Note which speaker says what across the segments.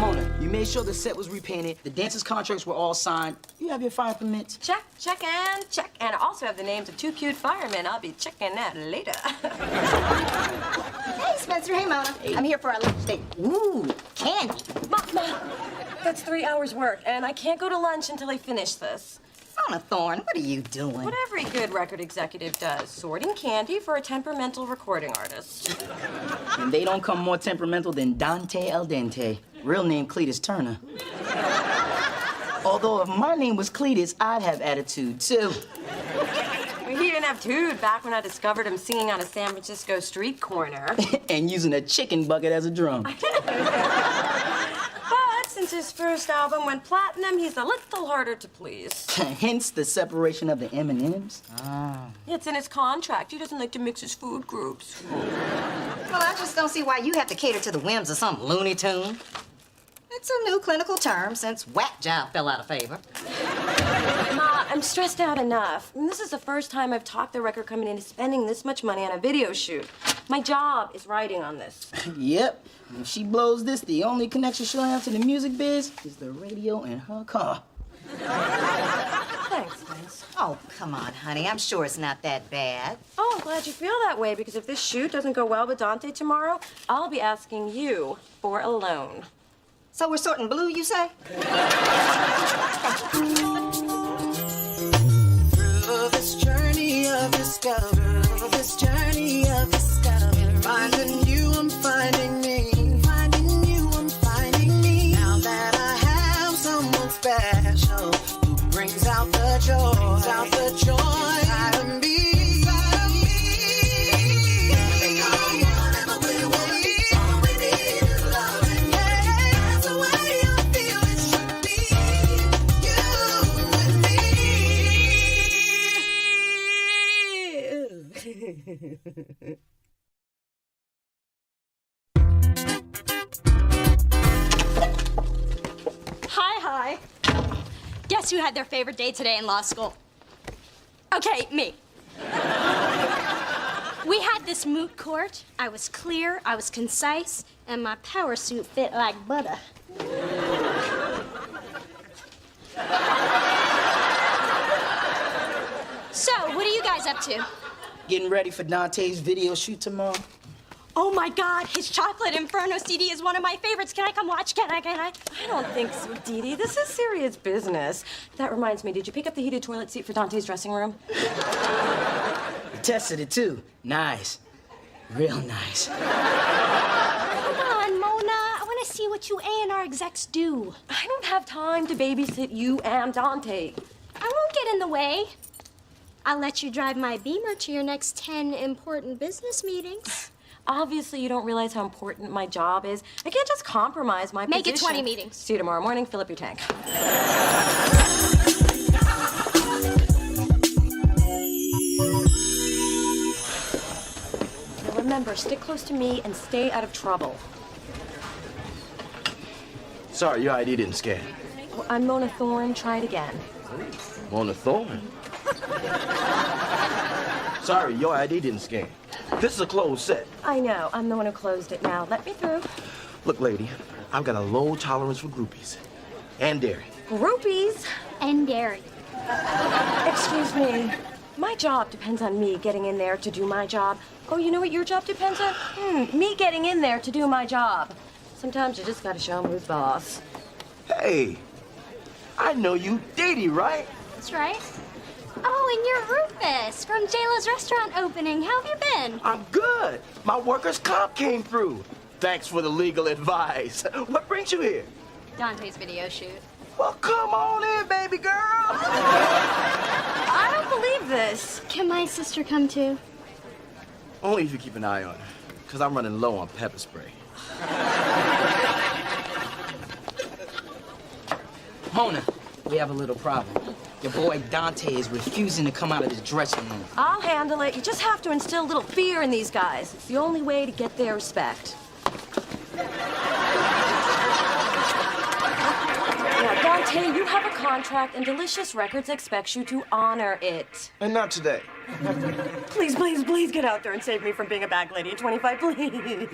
Speaker 1: Mona, you made sure the set was repainted, the dancers' contracts were all signed. You have your fire permits?
Speaker 2: Check, check, and check. And I also have the names of 2 cute firemen. I'll be checking that later.
Speaker 3: Hey, Spencer. Hey, Mona. Hey. I'm here for our lunch date. Ooh, candy.
Speaker 2: Mom, that's 3 hours' work, and I can't go to lunch until I finish this.
Speaker 3: Mona Thorne, what are you doing?
Speaker 2: What every good record executive does, sorting candy for a temperamental recording artist.
Speaker 1: And they don't come more temperamental than Dante Al Dente, real name Cletus Turner. Although if my name was Cletus, I'd have attitude, too.
Speaker 2: He didn't have tude back when I discovered him singing on a San Francisco street corner.
Speaker 1: And using a chicken bucket as a drum.
Speaker 2: But since his first album went platinum, he's a little harder to please.
Speaker 1: Hence the separation of the M&Ms.
Speaker 2: It's in his contract. He doesn't like to mix his food groups.
Speaker 3: Well, I just don't see why you have to cater to the whims of some Looney Tune. It's a new clinical term since whack job fell out of favor.
Speaker 2: Ma, I'm stressed out enough. And this is the first time I've talked the record company into spending this much money on a video shoot. My job is writing on this.
Speaker 1: Yep. If she blows this, the only connection she'll have to the music biz is the radio in her car.
Speaker 2: Thanks, Liz.
Speaker 3: Oh, come on, honey. I'm sure it's not that bad.
Speaker 2: Oh, I'm glad you feel that way, because if this shoot doesn't go well with Dante tomorrow, I'll be asking you for a loan.
Speaker 3: So we're sorting blue, you say?
Speaker 4: Through this journey of discovery, finding you, I'm finding me. Finding you, I'm finding me. Now that I have someone special who brings out the joy, inside of me.
Speaker 5: Hi. Guess who had their favorite day today in law school? Okay, me. We had this moot court. I was clear, I was concise, and my power suit fit like butter. So, what are you guys up to?
Speaker 1: Getting ready for Dante's video shoot tomorrow.
Speaker 5: Oh my God, his Chocolate Inferno CD is one of my favorites. Can I come watch? Can I?
Speaker 2: I don't think so, Dee Dee. This is serious business. That reminds me, did you pick up the heated toilet seat for Dante's dressing room?
Speaker 1: I tested it too. Nice. Real nice.
Speaker 5: Come on, Mona. I want to see what you A&R execs do.
Speaker 2: I don't have time to babysit you and Dante.
Speaker 5: I won't get in the way. I'll let you drive my Beamer to your next 10 important business meetings.
Speaker 2: Obviously, you don't realize how important my job is. I can't just compromise my
Speaker 5: Make
Speaker 2: position.
Speaker 5: it 20 meetings.
Speaker 2: See you tomorrow morning. Fill up your tank. Now remember, stick close to me and stay out of trouble.
Speaker 6: Sorry, your ID didn't scan.
Speaker 2: Oh, I'm Mona Thorne. Try it again.
Speaker 6: Mona Thorne? Sorry, your ID didn't scan. This is a closed set.
Speaker 2: I know. I'm the one who closed it now. Let me through.
Speaker 6: Look, lady, I've got a low tolerance for groupies. And dairy.
Speaker 2: Groupies?
Speaker 5: And dairy.
Speaker 2: Excuse me. My job depends on me getting in there to do my job. Oh, you know what your job depends on? Me getting in there to do my job. Sometimes you just gotta show 'em who's boss.
Speaker 6: Hey, I know you, Dee Dee, right?
Speaker 5: That's right. Oh, and you're Rufus from JLo's restaurant opening. How have you been?
Speaker 6: I'm good. My workers' comp came through. Thanks for the legal advice. What brings you here?
Speaker 5: Dante's video shoot.
Speaker 6: Well, come on in, baby girl.
Speaker 2: I don't believe this.
Speaker 5: Can my sister come too?
Speaker 6: Only if you keep an eye on her, because I'm running low on pepper spray.
Speaker 1: Mona, we have a little problem. Your boy Dante is refusing to come out of his dressing room.
Speaker 2: I'll handle it. You just have to instill a little fear in these guys. It's the only way to get their respect. Now, Dante, you have a contract, and Delicious Records expects you to honor it.
Speaker 6: And not today.
Speaker 2: Please, please, please get out there and save me from being a bag lady at 25, please.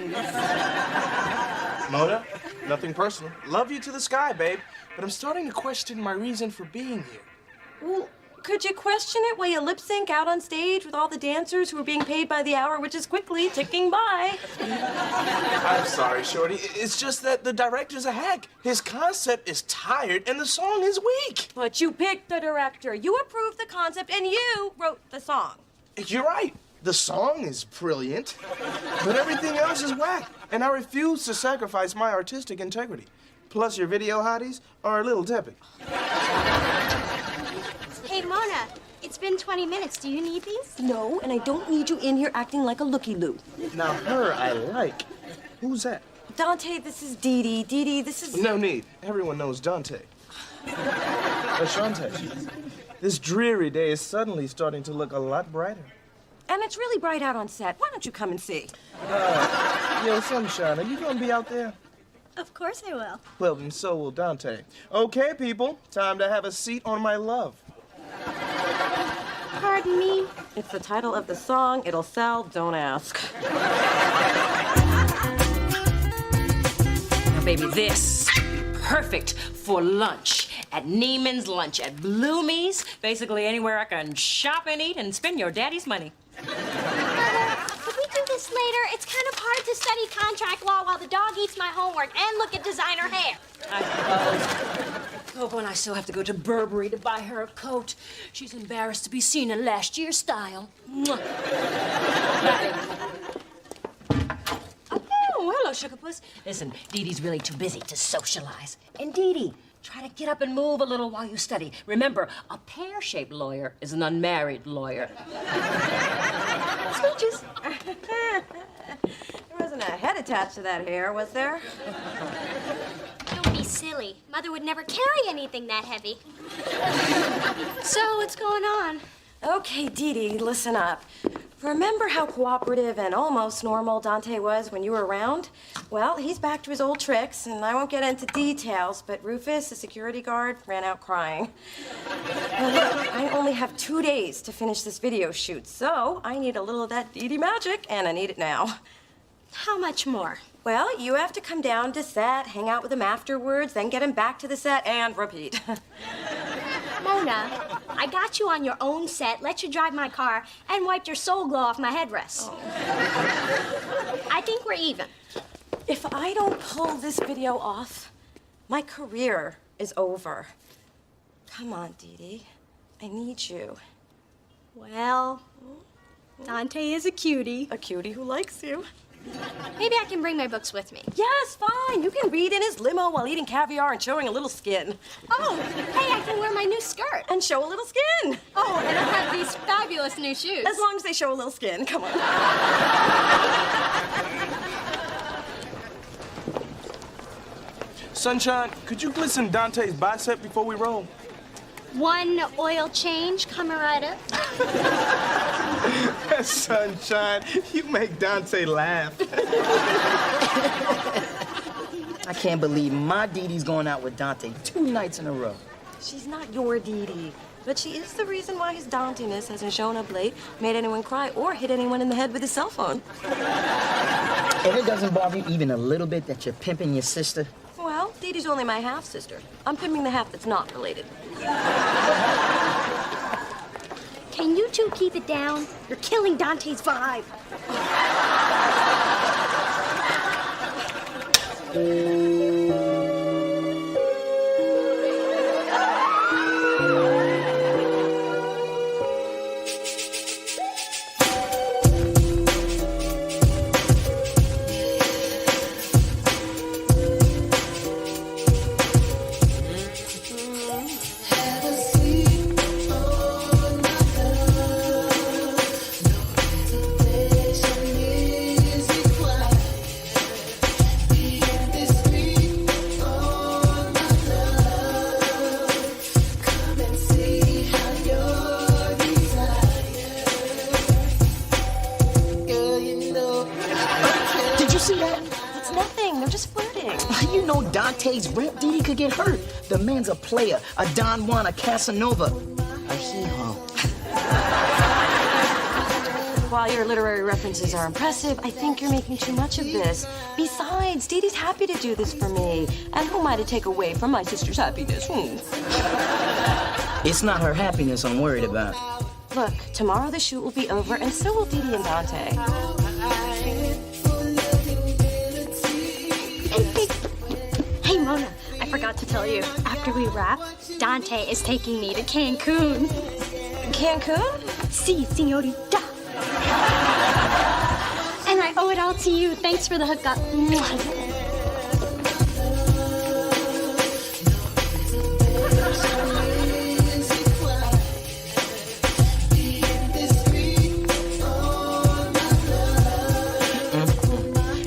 Speaker 6: Mona, Nothing personal. Love you to the sky, babe. But I'm starting to question my reason for being here.
Speaker 2: Well, could you question it while you lip sync out on stage with all the dancers who are being paid by the hour, which is quickly ticking by?
Speaker 6: I'm sorry, Shorty. It's just that the director's a hack. His concept is tired and the song is weak.
Speaker 2: But you picked the director. You approved the concept and you wrote the song.
Speaker 6: You're right. The song is brilliant, but everything else is whack, and I refuse to sacrifice my artistic integrity. Plus, your video hotties are a little tepid.
Speaker 5: Hey, Mona, it's been 20 minutes. Do you need these?
Speaker 2: No, and I don't need you in here acting like a looky-loo.
Speaker 6: Now, her I like. Who's that?
Speaker 2: Dante, this is Dee Dee. Dee Dee, this is...
Speaker 6: No need. Everyone knows Dante. Ashante, this dreary day is suddenly starting to look a lot brighter.
Speaker 2: And it's really bright out on set. Why don't you come and see?
Speaker 6: Yo, Sunshine, are you gonna be out there?
Speaker 5: Of course I will.
Speaker 6: Well, then so will Dante. Okay, people, time to have a seat on my love.
Speaker 5: Pardon me?
Speaker 2: It's the title of the song. It'll sell. Don't ask.
Speaker 7: Now, baby, this perfect for lunch. At Neiman's Lunch, at Bloomie's, basically anywhere I can shop and eat and spend your daddy's money.
Speaker 5: Could we do this later? It's kind of hard to study contract law while the dog eats my homework and look at designer hair.
Speaker 7: I suppose. Coco and I still have to go to Burberry to buy her a coat. She's embarrassed to be seen in last year's style. Mwah. Oh, hello, Sugar Puss. Listen, Dee Dee's really too busy to socialize. And Dee Dee, try to get up and move a little while you study. Remember, a pear-shaped lawyer is an unmarried lawyer.
Speaker 2: Smooches. There wasn't a head attached to that hair, was there?
Speaker 5: Don't be silly. Mother would never carry anything that heavy. So, what's going on?
Speaker 2: Okay, Dee Dee, listen up. Remember how cooperative and almost normal Dante was when you were around? Well, he's back to his old tricks, and I won't get into details, but Rufus, the security guard, ran out crying. Well, look, I only have 2 days to finish this video shoot, so I need a little of that Dee Dee magic, and I need it now.
Speaker 5: How much more?
Speaker 2: Well, you have to come down to set, hang out with him afterwards, then get him back to the set, and repeat.
Speaker 5: Mona, I got you on your own set, let you drive my car, and wiped your soul glow off my headrest. Oh. I think we're even.
Speaker 2: If I don't pull this video off, my career is over. Come on, Dee Dee. I need you.
Speaker 5: Well, Dante is a cutie.
Speaker 2: A cutie who likes you.
Speaker 5: Maybe I can bring my books with me.
Speaker 2: Yes, fine. You can read in his limo while eating caviar and showing a little skin.
Speaker 5: Oh, hey, I can wear my new skirt.
Speaker 2: And show a little skin.
Speaker 5: Oh, and I have these fabulous new shoes.
Speaker 2: As long as they show a little skin. Come on.
Speaker 6: Sunshine, could you glisten Dante's bicep before we roll?
Speaker 5: One oil change coming right up.
Speaker 6: Sunshine, you make Dante laugh.
Speaker 1: I can't believe my Dee Dee's going out with Dante 2 nights in a row.
Speaker 2: She's not your Dee Dee, but she is the reason why his Dantiness hasn't shown up late, made anyone cry, or hit anyone in the head with his cell phone.
Speaker 1: And it doesn't bother you even a little bit that you're pimping your sister?
Speaker 2: Well, Dee Dee's only my half-sister. I'm pimping the half that's not related.
Speaker 5: Can you two keep it down? You're killing Dante's vibe.
Speaker 1: You know Dante's rep, Dee Dee could get hurt. The man's a player, a Don Juan, a Casanova, a hee-haw.
Speaker 2: while your literary references are impressive, I think you're making too much of this. Besides, Dee Dee's happy to do this for me. And who am I to take away from my sister's happiness?
Speaker 1: It's not her happiness I'm worried about.
Speaker 2: Look, tomorrow the shoot will be over, and so will Dee Dee and Dante.
Speaker 5: Hey, Mona, I forgot to tell you. After we wrap, Dante is taking me to Cancun.
Speaker 2: Cancun?
Speaker 5: Si, señorita. And I owe it all to you. Thanks for the hookup.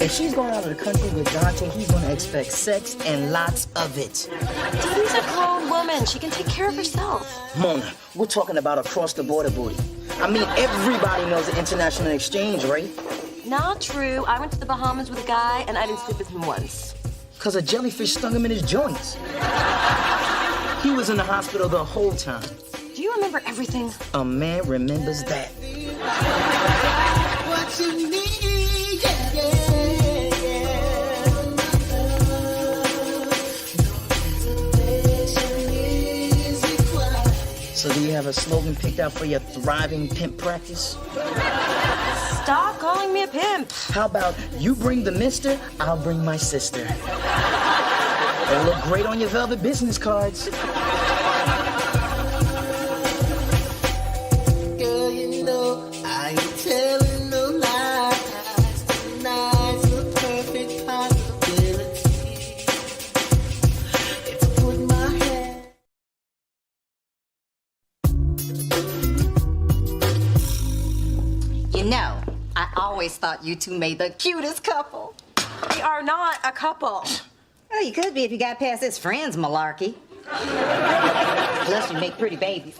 Speaker 1: If she's going out of the country with Dante, he's gonna expect sex and lots of it.
Speaker 2: Dee Dee's a grown woman. She can take care of herself.
Speaker 1: Mona, we're talking about across-the-border booty. I mean, everybody knows the international exchange rate.
Speaker 2: Not true. I went to the Bahamas with a guy, and I didn't sleep with him once.
Speaker 1: Because a jellyfish stung him in his joints. He was in the hospital the whole time.
Speaker 2: Do you remember everything?
Speaker 1: A man remembers that.
Speaker 4: What you need, yeah, yeah.
Speaker 1: So do you have a slogan picked out for your thriving pimp practice?
Speaker 2: Stop calling me a pimp.
Speaker 1: How about you bring the mister, I'll bring my sister. They'll look great on your velvet business cards.
Speaker 4: Girl, you know I ain't telling no lies. Tonight's a perfect possibility. If I put my hand.
Speaker 3: You know, I always thought you two made the cutest couple.
Speaker 2: We are not a couple.
Speaker 3: Well, you could be if you got past this friends malarkey. Plus, you make pretty babies.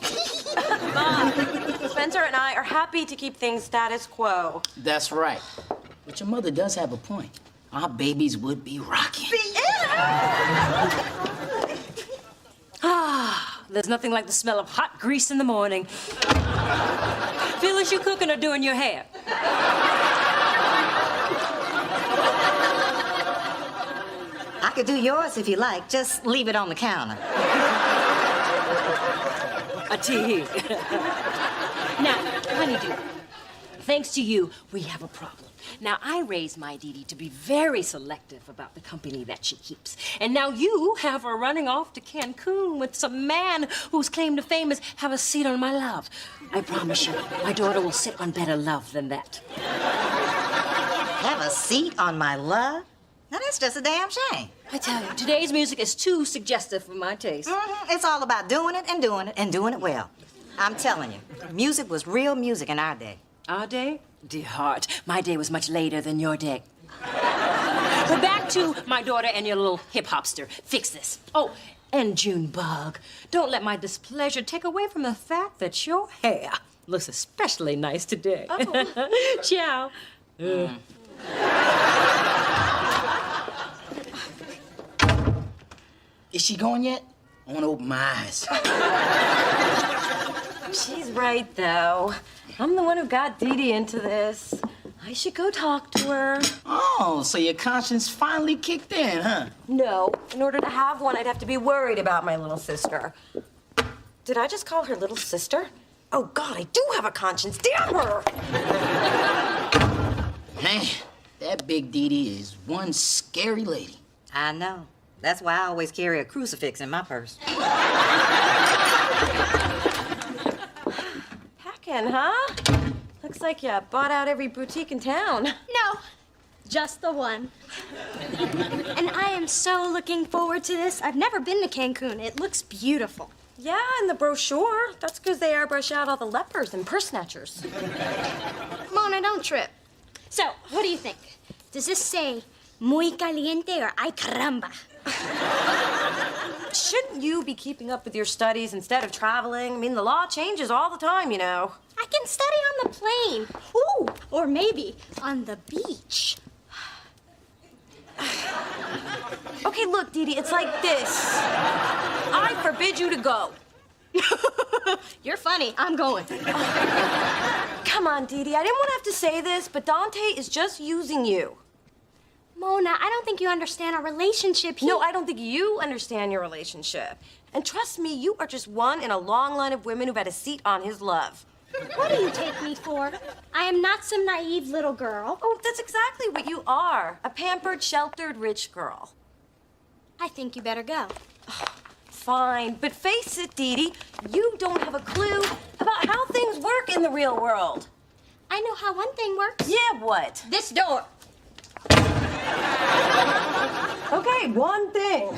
Speaker 2: Mom, Spencer and I are happy to keep things status quo.
Speaker 1: That's right. But your mother does have a point. Our babies would be rocking.
Speaker 7: There's nothing like the smell of hot grease in the morning. Phyllis, you cooking or doing your hair?
Speaker 3: I could do yours if you like. Just leave it on the counter.
Speaker 7: A tea. Now, honeydew, thanks to you, we have a problem. Now, I raised my Dee Dee to be very selective about the company that she keeps. And now you have her running off to Cancun with some man whose claim to fame is have a seat on my love. I promise you, my daughter will sit on better love than that.
Speaker 3: Have a seat on my love? Now, that's just a damn shame.
Speaker 7: I tell you, today's music is too suggestive for my taste.
Speaker 3: It's all about doing it and doing it and doing it well. I'm telling you, music was real music in our day.
Speaker 7: Our day? Dear heart, my day was much later than your day. So back to my daughter and your little hip-hopster. Fix this. Oh, and Junebug, don't let my displeasure take away from the fact that your hair looks especially nice today. Oh. Ciao.
Speaker 1: Is she going yet? I want to open my eyes.
Speaker 2: She's right, though. I'm the one who got Dee Dee into this. I should go talk to her.
Speaker 1: Oh, so your conscience finally kicked in, huh?
Speaker 2: No, in order to have one, I'd have to be worried about my little sister. Did I just call her little sister? Oh, God, I do have a conscience. Damn her!
Speaker 1: Man, that big Dee Dee is one scary lady.
Speaker 3: I know. That's why I always carry a crucifix in my purse.
Speaker 2: Packing, huh? Looks like you bought out every boutique in town.
Speaker 5: No, just the one. And I am so looking forward to this. I've never been to Cancun. It looks beautiful.
Speaker 2: Yeah, in the brochure. That's because they airbrush out all the lepers and purse snatchers.
Speaker 5: Mona, don't trip. So, what do you think? Does this say muy caliente or ay caramba?
Speaker 2: Shouldn't you be keeping up with your studies instead of traveling? I mean, the law changes all the time, you know.
Speaker 5: I can study on the plane. Ooh, or maybe on the beach.
Speaker 2: Okay, look, Dee Dee, it's like this. I forbid you to go.
Speaker 5: You're funny. I'm going.
Speaker 2: God, Come on, Dee Dee. I didn't want to have to say this, but Dante is just using you.
Speaker 5: Mona, I don't think you understand our relationship.
Speaker 2: No, I don't think you understand your relationship. And trust me, you are just one in a long line of women who've had a seat on his love.
Speaker 5: What do you take me for? I am not some naive little girl.
Speaker 2: Oh, that's exactly what you are. A pampered, sheltered, rich girl.
Speaker 5: I think you better go.
Speaker 2: Fine, but face it, Dee Dee, you don't have a clue about how things work in the real world.
Speaker 5: I know how one thing works.
Speaker 2: Yeah, what?
Speaker 5: This door.
Speaker 2: Okay, one thing.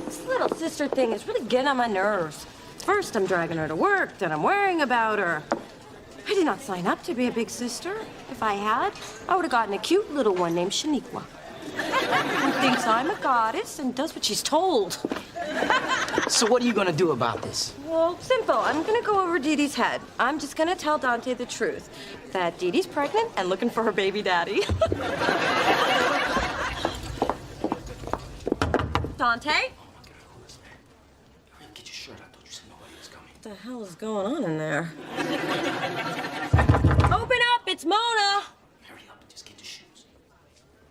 Speaker 2: This little sister thing is really getting on my nerves. First, I'm dragging her to work, then I'm worrying about her. I did not sign up to be a big sister. If I had, I would have gotten a cute little one named Shaniqua. Who thinks I'm a goddess and does what she's told.
Speaker 1: So what are you gonna do about this?
Speaker 2: Well, simple. I'm gonna go over Dee Dee's head. I'm just gonna tell Dante the truth. That Dee Dee's pregnant and looking for her baby daddy. Dante?
Speaker 1: Get your shirt up. Don't you say nobody was coming.
Speaker 2: What the hell is going on in there? Open up! It's Mona!
Speaker 1: Hurry up and just get your shoes.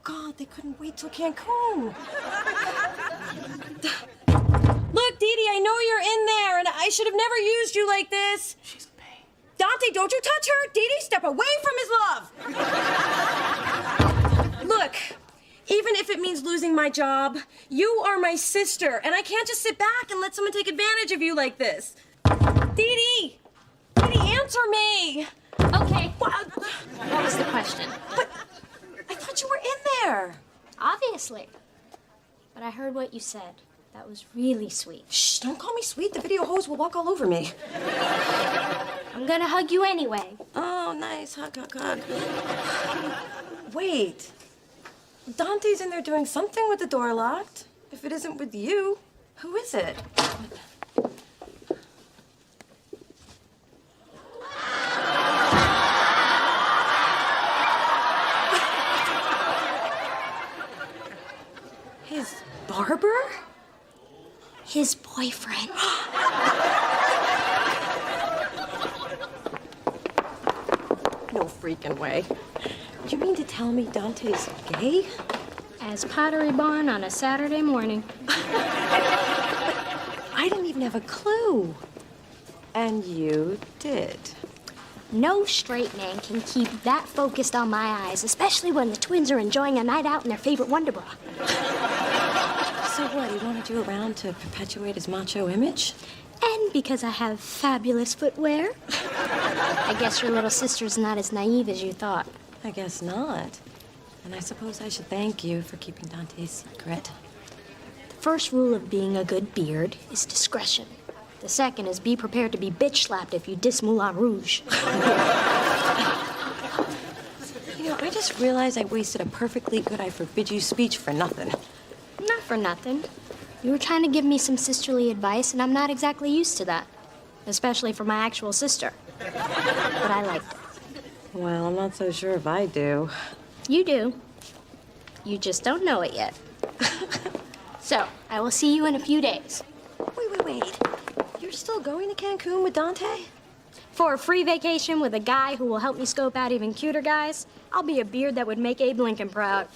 Speaker 2: God, they couldn't wait till Cancun. Look, Dee Dee, I know you're in there, and I should have never used you like this.
Speaker 1: She's a pain.
Speaker 2: Dante, don't you touch her! Dee Dee, step away from his love! Look, even if it means losing my job, you are my sister, and I can't just sit back and let someone take advantage of you like this. Dee Dee! Dee Dee, answer me!
Speaker 5: Okay.
Speaker 2: What?
Speaker 5: What was the question?
Speaker 2: But I thought you were in there.
Speaker 5: Obviously. But I heard what you said. That was really sweet.
Speaker 2: Shh, don't call me sweet. The video hose will walk all over me.
Speaker 5: I'm gonna hug you anyway.
Speaker 2: Oh, nice. Hug, hug, hug. Wait. Dante's in there doing something with the door locked. If it isn't with you, who is it? His barber?
Speaker 5: His boyfriend.
Speaker 2: No freaking way. You mean to tell me Dante's gay?
Speaker 5: As Pottery Barn on a Saturday morning.
Speaker 2: I didn't even have a clue. And you did.
Speaker 5: No straight man can keep that focused on my eyes, especially when the twins are enjoying a night out in their favorite Wonder Bra.
Speaker 2: So what, he wanted you around to perpetuate his macho image?
Speaker 5: And because I have fabulous footwear. I guess your little sister's not as naive as you thought.
Speaker 2: I guess not. And I suppose I should thank you for keeping Dante's secret.
Speaker 5: The first rule of being a good beard is discretion. The second is be prepared to be bitch slapped if you diss Moulin Rouge.
Speaker 2: You know, I just realized I wasted a perfectly good I forbid you speech for nothing.
Speaker 5: Not for nothing. You were trying to give me some sisterly advice, and I'm not exactly used to that. Especially for my actual sister. But I liked it.
Speaker 2: Well, I'm not so sure if I do.
Speaker 5: You do. You just don't know it yet. So, I will see you in a few days.
Speaker 2: Wait. You're still going to Cancun with Dante?
Speaker 5: For a free vacation with a guy who will help me scope out even cuter guys, I'll be a beard that would make Abe Lincoln proud.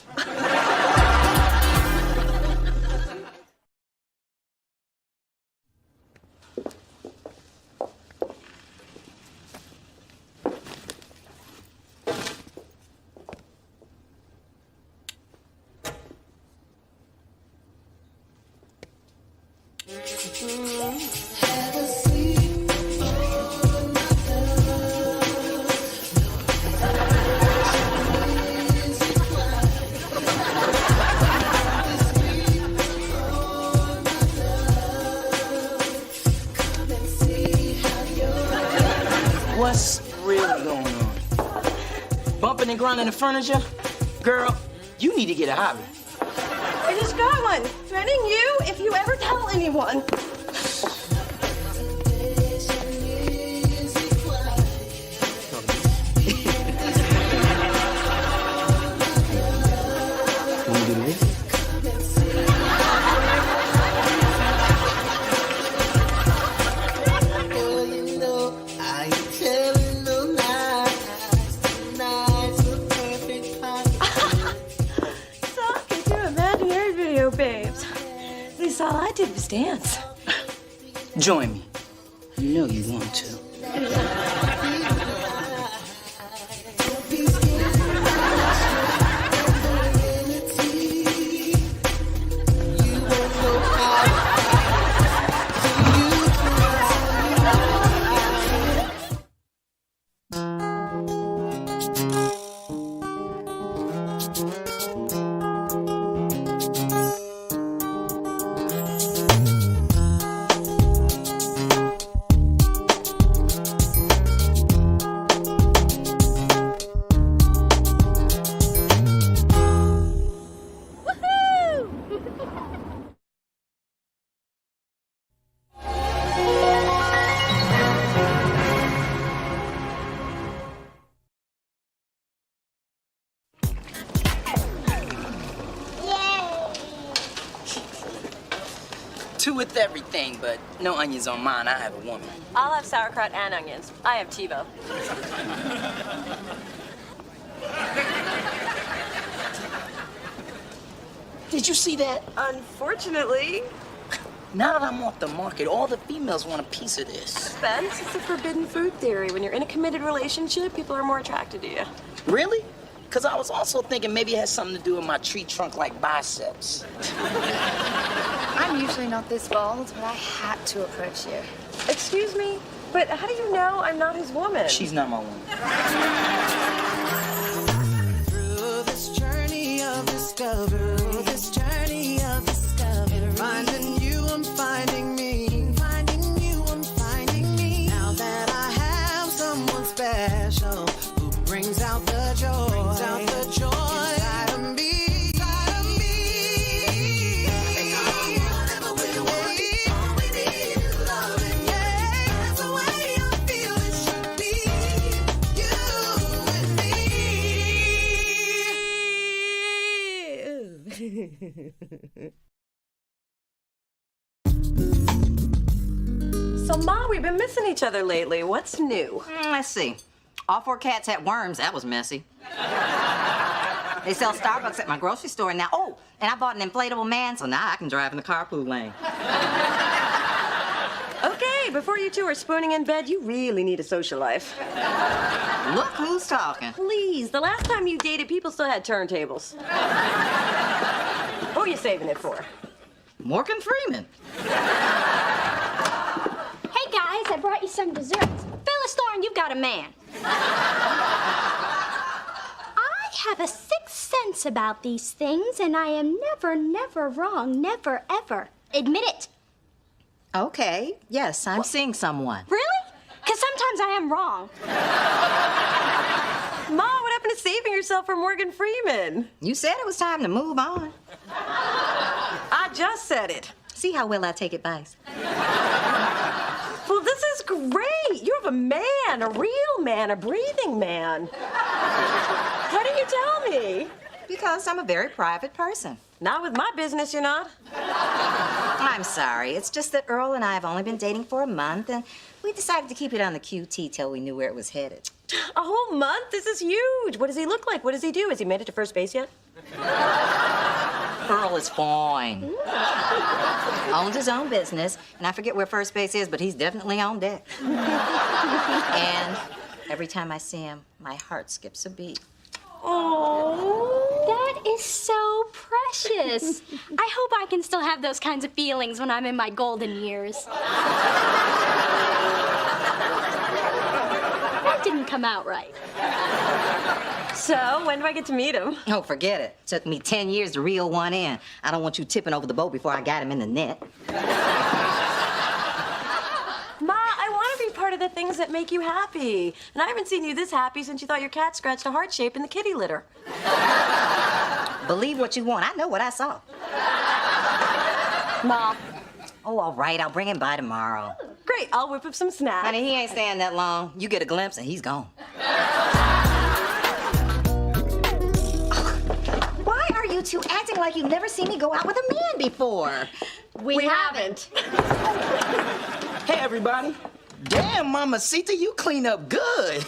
Speaker 1: What's really going on? Bumping and grinding the furniture? Girl, you need to get a hobby.
Speaker 2: I just got one. Threatening you if you ever tell anyone.
Speaker 1: Wanna do this?
Speaker 2: of this dance.
Speaker 1: Join me. You know you want to. Two with everything, but no onions on mine. I have a woman.
Speaker 2: I'll have sauerkraut and onions. I have TiVo.
Speaker 1: Did you see that?
Speaker 2: Unfortunately,
Speaker 1: Now that I'm off the market, all the females want a piece of this.
Speaker 2: Spence, it's a forbidden food theory. When you're in a committed relationship, people are more attracted to you.
Speaker 1: Really? Because I was also thinking maybe it has something to do with my tree trunk-like biceps.
Speaker 8: I'm usually not this bold, but I had to approach you.
Speaker 2: Excuse me, but how do you know I'm not his woman?
Speaker 1: She's not my woman.
Speaker 4: Through this journey of discovery, finding you, I'm finding me. Finding you, I'm finding me. Now that I have someone special who brings out the joy, inside of me.
Speaker 2: So, Ma, we've been missing each other lately. What's new?
Speaker 3: Let's see. All 4 cats had worms. That was messy. They sell Starbucks at my grocery store now. Oh, and I bought an inflatable man, so now I can drive in the carpool lane.
Speaker 2: Okay, before you two are spooning in bed, you really need a social life.
Speaker 3: Look who's talking.
Speaker 2: Please, the last time you dated, people still had turntables. Who are you saving it for?
Speaker 3: Morgan Freeman.
Speaker 5: Hey guys, I brought you some desserts. Phyllis Thorne, you've got a man. I have a sixth sense about these things, and I am never wrong. Never, ever. Admit it.
Speaker 3: Okay, yes, I'm seeing someone.
Speaker 5: Really? Because sometimes I am wrong.
Speaker 2: Ma, what happened to saving yourself for Morgan Freeman?
Speaker 3: You said it was time to move on.
Speaker 2: I just said it.
Speaker 3: See how well I take advice.
Speaker 2: Well, this is great. You have a man, a real man, a breathing man. How do you tell me?
Speaker 3: Because I'm a very private person.
Speaker 2: Not with my business, you're not.
Speaker 3: I'm sorry. It's just that Earl and I have only been dating for a month, and we decided to keep it on the QT till we knew where it was headed.
Speaker 2: A whole month? This is huge. What does he look like? What does he do? Has he made it to first base yet?
Speaker 3: Earl is fine. Owns his own business, and I forget where first base is, but he's definitely on deck. And every time I see him, my heart skips a beat.
Speaker 5: Oh, that is so precious. I hope I can still have those kinds of feelings when I'm in my golden years. That didn't come out right.
Speaker 2: So, when do I get to meet him?
Speaker 3: Oh, forget it. Took me 10 years to reel one in. I don't want you tipping over the boat before I got him in the net.
Speaker 2: Ma, I want to be part of the things that make you happy. And I haven't seen you this happy since you thought your cat scratched a heart shape in the kitty litter.
Speaker 3: Believe what you want. I know what I saw.
Speaker 2: Ma.
Speaker 3: Oh, all right. I'll bring him by tomorrow.
Speaker 2: Great, I'll whip up some snacks.
Speaker 3: Honey, he ain't staying that long. You get a glimpse and he's gone. Why are you two acting like you've never seen me go out with a man before?
Speaker 2: We haven't.
Speaker 1: Hey, everybody. Damn, Mamacita, you clean up good.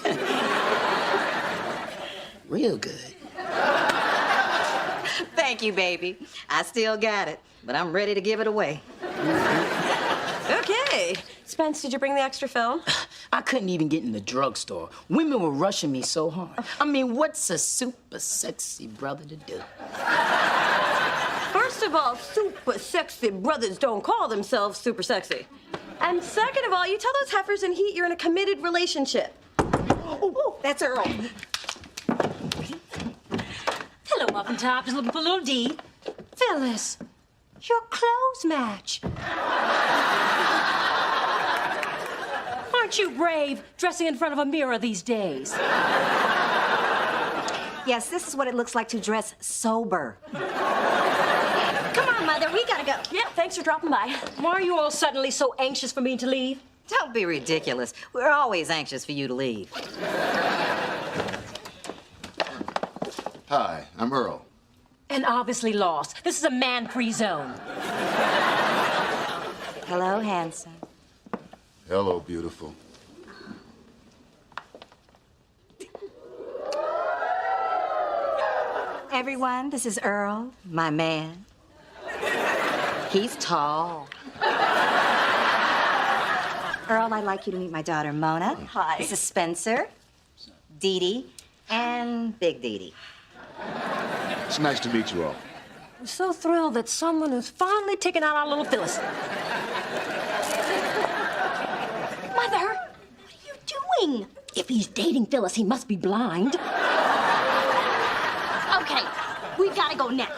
Speaker 1: Real good.
Speaker 3: Thank Thank you, baby. I still got it, but I'm ready to give it away.
Speaker 2: Okay. Spence, did you bring the extra film?
Speaker 1: I couldn't even get in the drugstore. Women were rushing me so hard. I mean, what's a super sexy brother to do?
Speaker 2: First of all, super sexy brothers don't call themselves super sexy. And second of all, you tell those heifers in Heat you're in a committed relationship.
Speaker 3: Oh, that's Earl.
Speaker 7: Hello, Muffin Top. Just looking for little D.
Speaker 2: Phyllis, your clothes match.
Speaker 7: Aren't you brave, dressing in front of a mirror these days?
Speaker 3: Yes, this is what it looks like to dress sober.
Speaker 5: Come on, Mother, we gotta go.
Speaker 2: Yeah, thanks for dropping by.
Speaker 7: Why are you all suddenly so anxious for me to leave?
Speaker 3: Don't be ridiculous. We're always anxious for you to leave.
Speaker 9: Hi, I'm Earl.
Speaker 7: And obviously lost. This is a man-free zone.
Speaker 3: Hello, handsome.
Speaker 9: Hello, beautiful.
Speaker 3: Everyone, this is Earl, my man. He's tall. Earl, I'd like you to meet my daughter, Mona.
Speaker 2: Hi.
Speaker 3: This is Spencer, Dee Dee, and Big Dee Dee.
Speaker 9: It's nice to meet you all.
Speaker 7: I'm so thrilled that someone who's finally taken out our little Phyllis.
Speaker 5: Mother, what are you doing?
Speaker 7: If he's dating Phyllis, he must be blind.
Speaker 5: Okay, we gotta go now.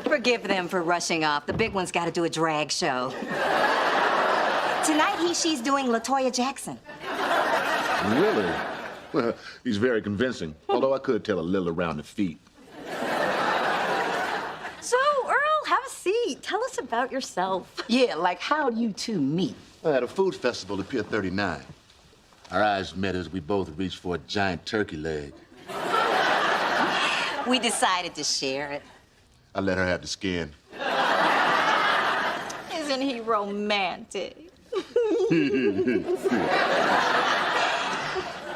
Speaker 3: Forgive them for rushing off. The big one's got to do a drag show. Tonight, she's doing LaToya Jackson.
Speaker 9: Really? Well, he's very convincing. Although I could tell a little around the feet.
Speaker 2: So, Earl, have a seat. Tell us about yourself.
Speaker 1: Yeah, like how'd you two meet?
Speaker 9: At a food festival at Pier 39. Our eyes met as we both reached for a giant turkey leg.
Speaker 3: We decided to share it.
Speaker 9: I let her have the skin.
Speaker 3: Isn't he romantic?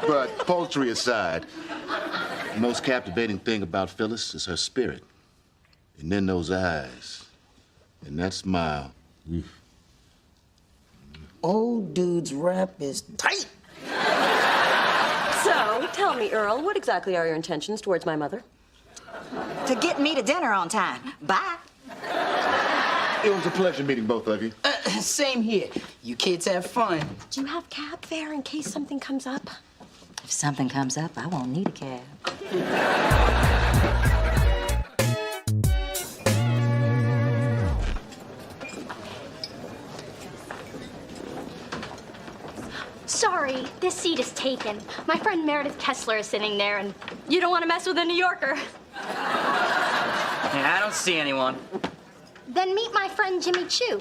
Speaker 9: But poultry aside, the most captivating thing about Phyllis is her spirit. And then those eyes. And that smile.
Speaker 1: Old dude's rap is tight.
Speaker 2: So, tell me, Earl, what exactly are your intentions towards my mother?
Speaker 3: To get me to dinner on time. Bye.
Speaker 9: It was a pleasure meeting both of you.
Speaker 1: Same here. You kids have fun.
Speaker 2: Do you have cab fare in case something comes up?
Speaker 3: If something comes up, I won't need a cab.
Speaker 5: Sorry, this seat is taken. My friend Meredith Kessler is sitting there, and you don't want to mess with a New Yorker.
Speaker 10: Yeah, I don't see anyone.
Speaker 5: Then meet my friend Jimmy Choo.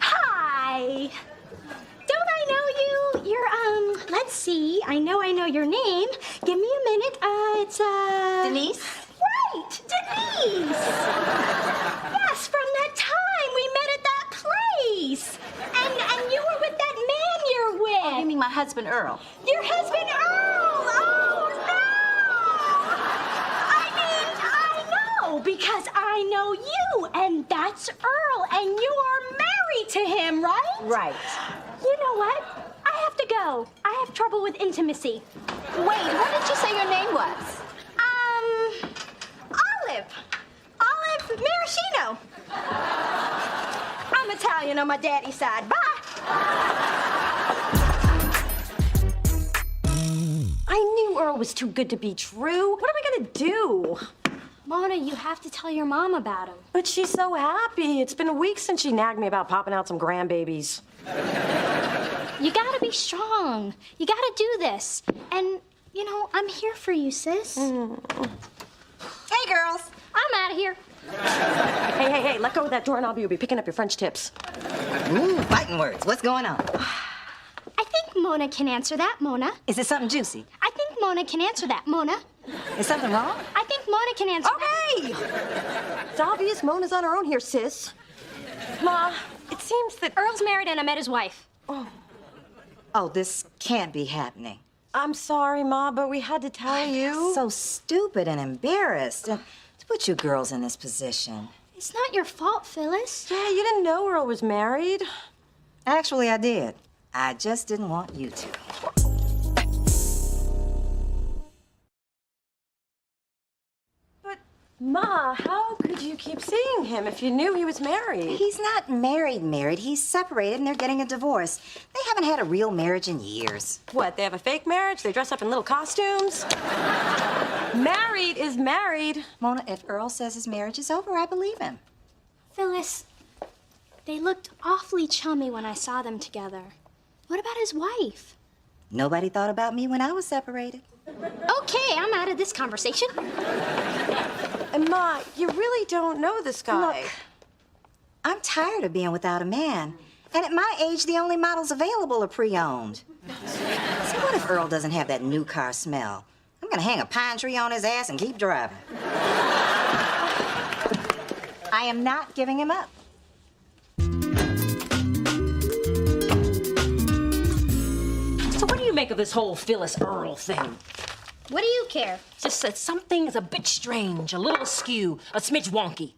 Speaker 5: Hi. Don't I know you? You're, let's see. I know your name. Give me a minute. It's,
Speaker 3: Denise?
Speaker 5: Right, Denise! Yes, from that time we met at that place. And you were with that man you're with.
Speaker 3: You mean my husband, Earl?
Speaker 5: Your husband, Earl! Oh, no! I know, because I know you, and that's Earl, and you are married to him, right?
Speaker 3: Right.
Speaker 5: You know what? I have to go. I have trouble with intimacy.
Speaker 3: Wait, what did you say your name was?
Speaker 5: Olive Maraschino. I'm Italian on my daddy's side. Bye.
Speaker 2: I knew Earl was too good to be true. What am I gonna do?
Speaker 5: Mona, you have to tell your mom about him.
Speaker 2: But she's so happy. It's been a week since she nagged me about popping out some grandbabies.
Speaker 5: You gotta be strong. You gotta do this. And, you know, I'm here for you, sis.
Speaker 3: Hey, girls.
Speaker 5: I'm out of here.
Speaker 2: Hey, let go of that door and you'll be picking up your French tips.
Speaker 3: Ooh, fighting words. What's going on?
Speaker 5: I think Mona can answer that, Mona.
Speaker 3: Is it something juicy?
Speaker 5: I think Mona can answer that, Mona.
Speaker 3: Is something wrong?
Speaker 5: I think Mona can answer that.
Speaker 2: It's obvious Mona's on her own here, sis. Ma, it seems that
Speaker 5: Earl's married and I met his wife.
Speaker 3: Oh, this can't be happening.
Speaker 2: I'm sorry, Ma, but we had to tell you.
Speaker 3: So stupid and embarrassed. And to put you girls in this position.
Speaker 5: It's not your fault, Phyllis.
Speaker 2: Yeah, you didn't know Earl was married.
Speaker 3: Actually, I did. I just didn't want you to.
Speaker 2: But, Ma, how could you keep seeing him if you knew he was married?
Speaker 3: He's not married. He's separated and they're getting a divorce. They haven't had a real marriage in years.
Speaker 2: What, they have a fake marriage? They dress up in little costumes? Married is married.
Speaker 3: Mona, if Earl says his marriage is over, I believe him.
Speaker 5: Phyllis, they looked awfully chummy when I saw them together. What about his wife?
Speaker 3: Nobody thought about me when I was separated.
Speaker 5: Okay, I'm out of this conversation.
Speaker 2: And Ma, you really don't know this guy.
Speaker 3: Look, I'm tired of being without a man. And at my age, the only models available are pre-owned. So what if Earl doesn't have that new car smell? I'm gonna hang a pine tree on his ass and keep driving. I am not giving him up.
Speaker 7: So what do you make of this whole Phyllis Earl thing?
Speaker 5: What do you care?
Speaker 7: Just that something's a bit strange, a little askew, a smidge wonky.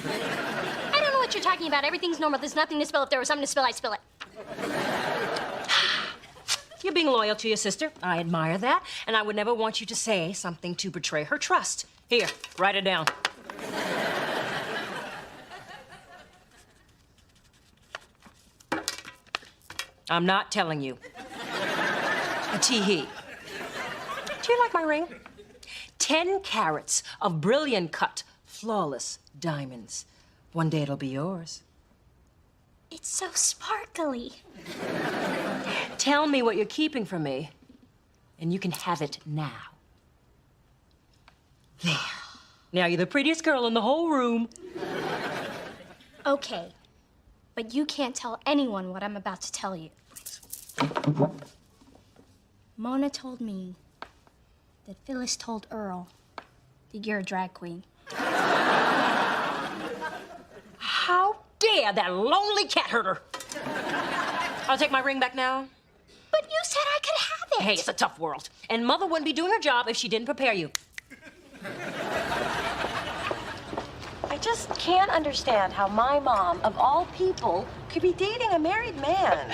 Speaker 5: I don't know what you're talking about. Everything's normal. There's nothing to spill. If there was something to spill, I'd spill it.
Speaker 7: You're being loyal to your sister. I admire that. And I would never want you to say something to betray her trust. Here, write it down. I'm not telling you. A tee-hee. Do you like my ring? 10 carats of brilliant cut, flawless diamonds. One day it'll be yours.
Speaker 5: It's so sparkly.
Speaker 7: Tell me what you're keeping from me, and you can have it now. There. Now you're the prettiest girl in the whole room.
Speaker 5: Okay, but you can't tell anyone what I'm about to tell you. Mona told me that Phyllis told Earl that you're a drag queen.
Speaker 7: How dare that lonely cat herder! I'll take my ring back now.
Speaker 5: But you said I could have it.
Speaker 7: Hey, it's a tough world. And Mother wouldn't be doing her job if she didn't prepare you.
Speaker 2: I just can't understand how my mom, of all people, could be dating a married man.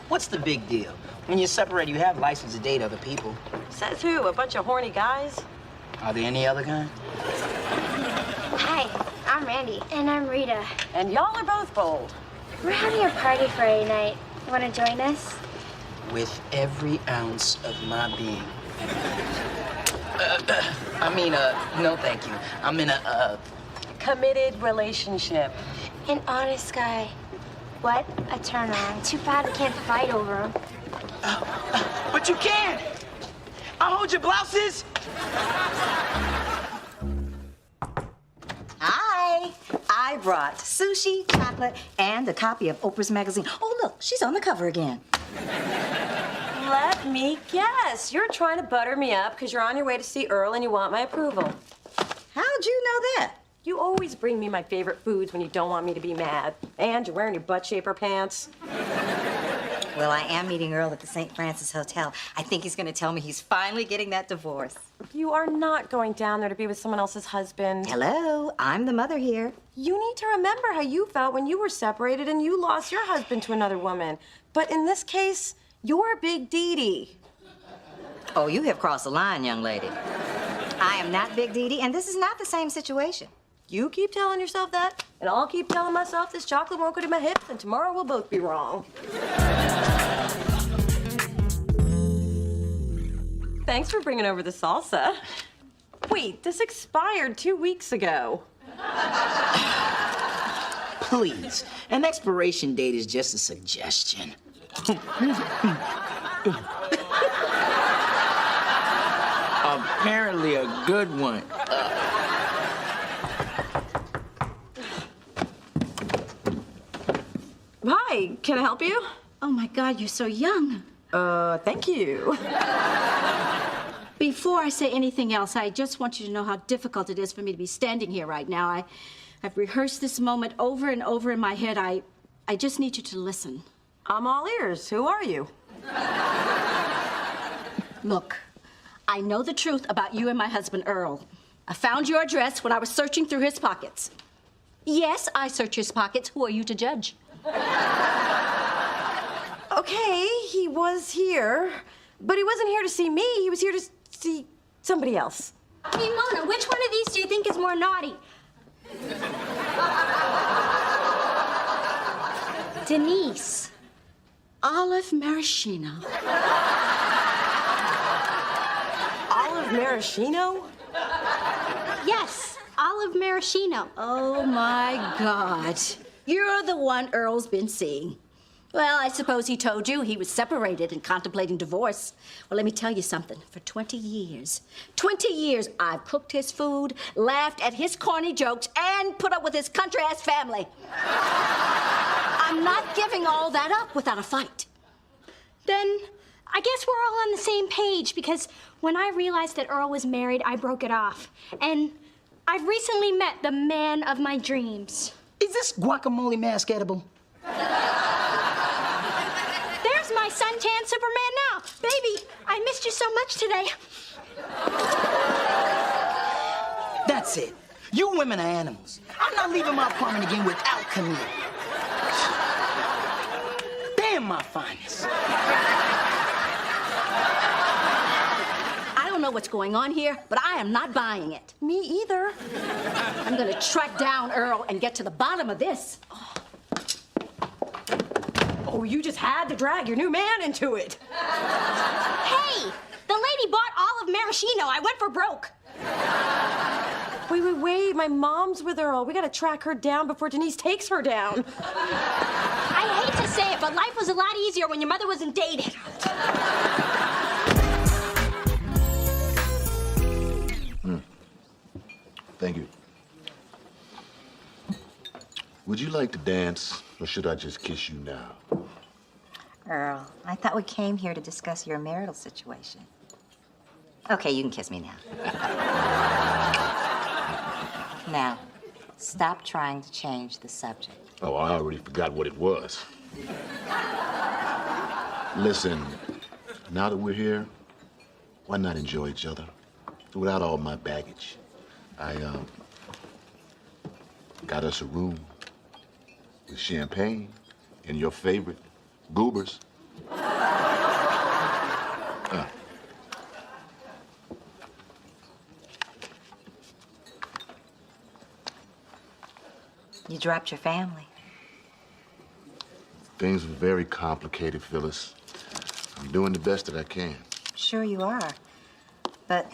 Speaker 1: What's the big deal? When you're separated, you have license to date other people.
Speaker 2: Says who? A bunch of horny guys?
Speaker 1: Are there any other kind?
Speaker 5: Hi, I'm Randy. And I'm Rita.
Speaker 2: And y'all are both bold.
Speaker 5: We're having a party Friday night. Want to join us?
Speaker 1: With every ounce of my being. No thank you. I'm in a,
Speaker 2: Committed relationship.
Speaker 5: An honest guy. What a turn on. Too bad we can't fight over him.
Speaker 1: But you can! I'll hold your blouses!
Speaker 3: Hi. I brought sushi, chocolate, and a copy of Oprah's magazine. Oh, look, she's on the cover again.
Speaker 2: Let me guess. You're trying to butter me up because you're on your way to see Earl and you want my approval.
Speaker 3: How'd you know that?
Speaker 2: You always bring me my favorite foods when you don't want me to be mad. And you're wearing your butt shaper pants.
Speaker 3: Well, I am meeting Earl at the St. Francis Hotel. I think he's going to tell me he's finally getting that divorce.
Speaker 2: You are not going down there to be with someone else's husband.
Speaker 3: Hello, I'm the mother here.
Speaker 2: You need to remember how you felt when you were separated and you lost your husband to another woman. But in this case, you're Big Dee Dee.
Speaker 3: Oh, you have crossed the line, young lady. I am not Big Dee Dee, and this is not the same situation.
Speaker 2: You keep telling yourself that, and I'll keep telling myself this chocolate won't go to my hips, and tomorrow we'll both be wrong. Thanks for bringing over the salsa. Wait, this expired 2 weeks ago.
Speaker 1: Please. An expiration date is just a suggestion. Apparently a good one.
Speaker 2: Hi, can I help you?
Speaker 10: Oh my God, you're so young.
Speaker 2: Thank you.
Speaker 10: Before I say anything else, I just want you to know how difficult it is for me to be standing here right now. I've rehearsed this moment over and over in my head. I just need you to listen.
Speaker 2: I'm all ears. Who are you?
Speaker 10: Look, I know the truth about you and my husband, Earl. I found your address when I was searching through his pockets. Yes, I search his pockets. Who are you to judge?
Speaker 2: Okay, he was here, but he wasn't here to see me. He was here to see somebody else.
Speaker 5: Hey, Mona, which one of these do you think is more naughty? Denise.
Speaker 10: Olive Maraschino.
Speaker 2: Olive Maraschino?
Speaker 5: Yes, Olive Maraschino.
Speaker 10: Oh, my God. You're the one Earl's been seeing. Well, I suppose he told you he was separated and contemplating divorce. Well, let me tell you something. For 20 years, I've cooked his food, laughed at his corny jokes, and put up with his country-ass family. I'm not giving all that up without a fight.
Speaker 5: Then I guess we're all on the same page because when I realized that Earl was married, I broke it off. And I've recently met the man of my dreams.
Speaker 1: Is this guacamole mask edible?
Speaker 5: There's my suntan Superman now. Baby, I missed you so much today.
Speaker 1: That's it. You women are animals. I'm not leaving my apartment again without Camille. Damn my finest.
Speaker 10: I don't know what's going on here, but I am not buying it.
Speaker 2: Me either.
Speaker 10: I'm gonna track down Earl and get to the bottom of this.
Speaker 2: Oh, you just had to drag your new man into it.
Speaker 5: Hey, the lady bought Olive Maraschino. I went for broke.
Speaker 2: Wait. My mom's with Earl. We gotta track her down before Denise takes her down.
Speaker 5: I hate to say it, but life was a lot easier when your mother wasn't dating.
Speaker 9: Thank you. Would you like to dance, or should I just kiss you now?
Speaker 3: Earl, I thought we came here to discuss your marital situation. Okay, you can kiss me now. Now, stop trying to change the subject.
Speaker 9: Oh, I already forgot what it was. Listen, now that we're here, why not enjoy each other without all my baggage? I got us a room with champagne and your favorite goobers.
Speaker 3: You dropped your family.
Speaker 9: Things were very complicated, Phyllis. I'm doing the best that I can.
Speaker 3: Sure you are. But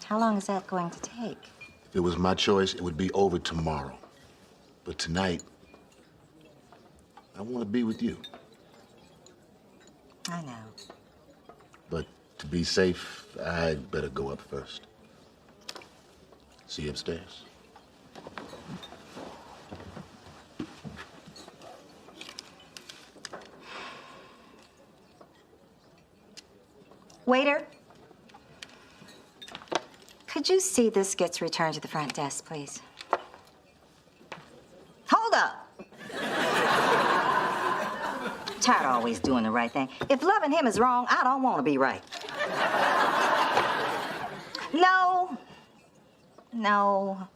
Speaker 3: how long is that going to take?
Speaker 9: If it was my choice, it would be over tomorrow. But tonight, I want to be with you.
Speaker 3: I know.
Speaker 9: But to be safe, I'd better go up first. See you upstairs.
Speaker 3: Waiter, could you see this gets returned to the front desk, please? Hold up! Tired of always doing the right thing. If loving him is wrong, I don't want to be right. No.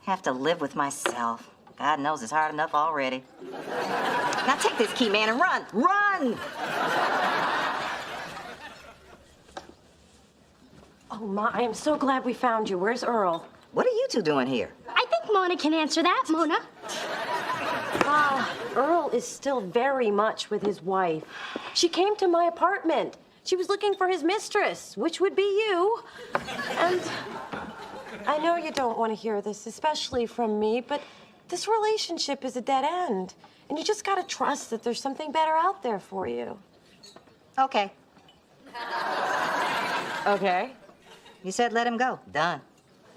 Speaker 3: Have to live with myself. God knows it's hard enough already. Now take this key, man, and run! Run!
Speaker 2: Oh, Ma, I am so glad we found you. Where's Earl?
Speaker 3: What are you two doing here?
Speaker 5: I think Mona can answer that, Mona.
Speaker 2: Earl is still very much with his wife. She came to my apartment. She was looking for his mistress, which would be you. And I know you don't want to hear this, especially from me, but this relationship is a dead end. And you just gotta trust that there's something better out there for you.
Speaker 3: Okay.
Speaker 2: Okay.
Speaker 3: You said let him go. Done.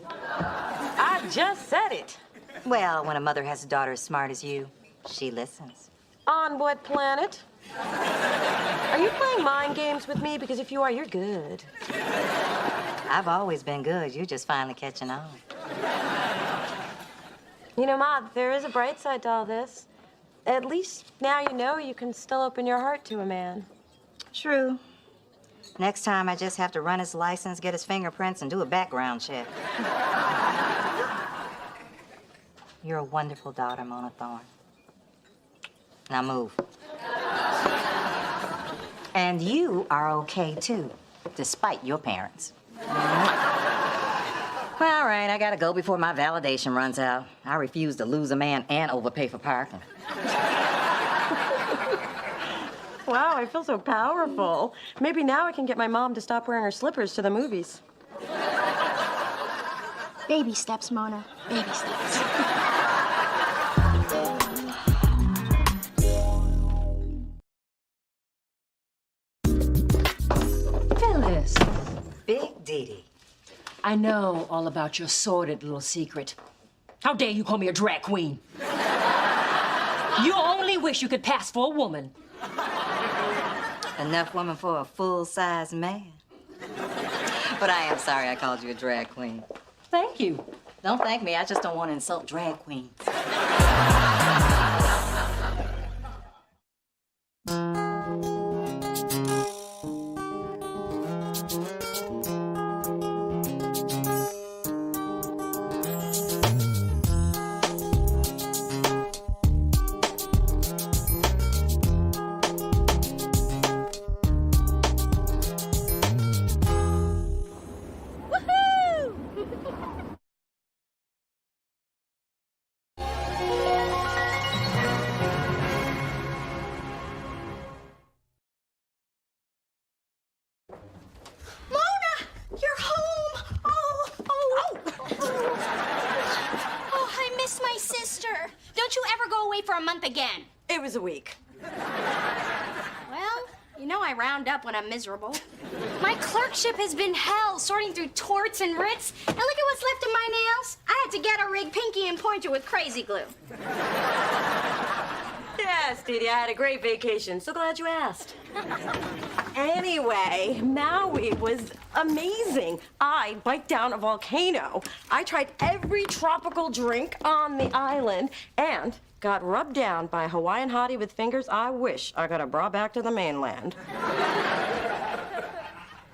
Speaker 2: I just said it.
Speaker 3: Well, when a mother has a daughter as smart as you, she listens.
Speaker 2: On what planet? Are you playing mind games with me? Because if you are, you're good.
Speaker 3: I've always been good. You're just finally catching on.
Speaker 2: You know, Ma, there is a bright side to all this. At least now you know you can still open your heart to a man.
Speaker 3: True. Next time, I just have to run his license, get his fingerprints, and do a background check. You're a wonderful daughter, Mona Thorne. Now move. And you are okay, too, despite your parents. Well, all right, I gotta go before my validation runs out. I refuse to lose a man and overpay for parking.
Speaker 2: Wow, I feel so powerful. Maybe now I can get my mom to stop wearing her slippers to the movies.
Speaker 5: Baby steps, Mona. Baby steps.
Speaker 7: Phyllis,
Speaker 3: Big Dee.
Speaker 7: I know all about your sordid little secret. How dare you call me a drag queen? You only wish you could pass for a woman.
Speaker 3: Enough woman for a full-size man. But I am sorry I called you a drag queen.
Speaker 7: Thank you.
Speaker 3: Don't thank me. I just don't want to insult drag queens.
Speaker 5: Don't you ever go away for a month again?
Speaker 2: It was a week.
Speaker 5: Well, you know I round up when I'm miserable. My clerkship has been hell, sorting through torts and writs. And look at what's left of my nails. I had to get a rig pinky and pointer with crazy glue.
Speaker 2: Yes, Dee Dee, I had a great vacation. So glad you asked. Anyway, Maui was amazing. I biked down a volcano. I tried every tropical drink on the island and got rubbed down by a Hawaiian hottie with fingers I wish I could have brought back to the mainland.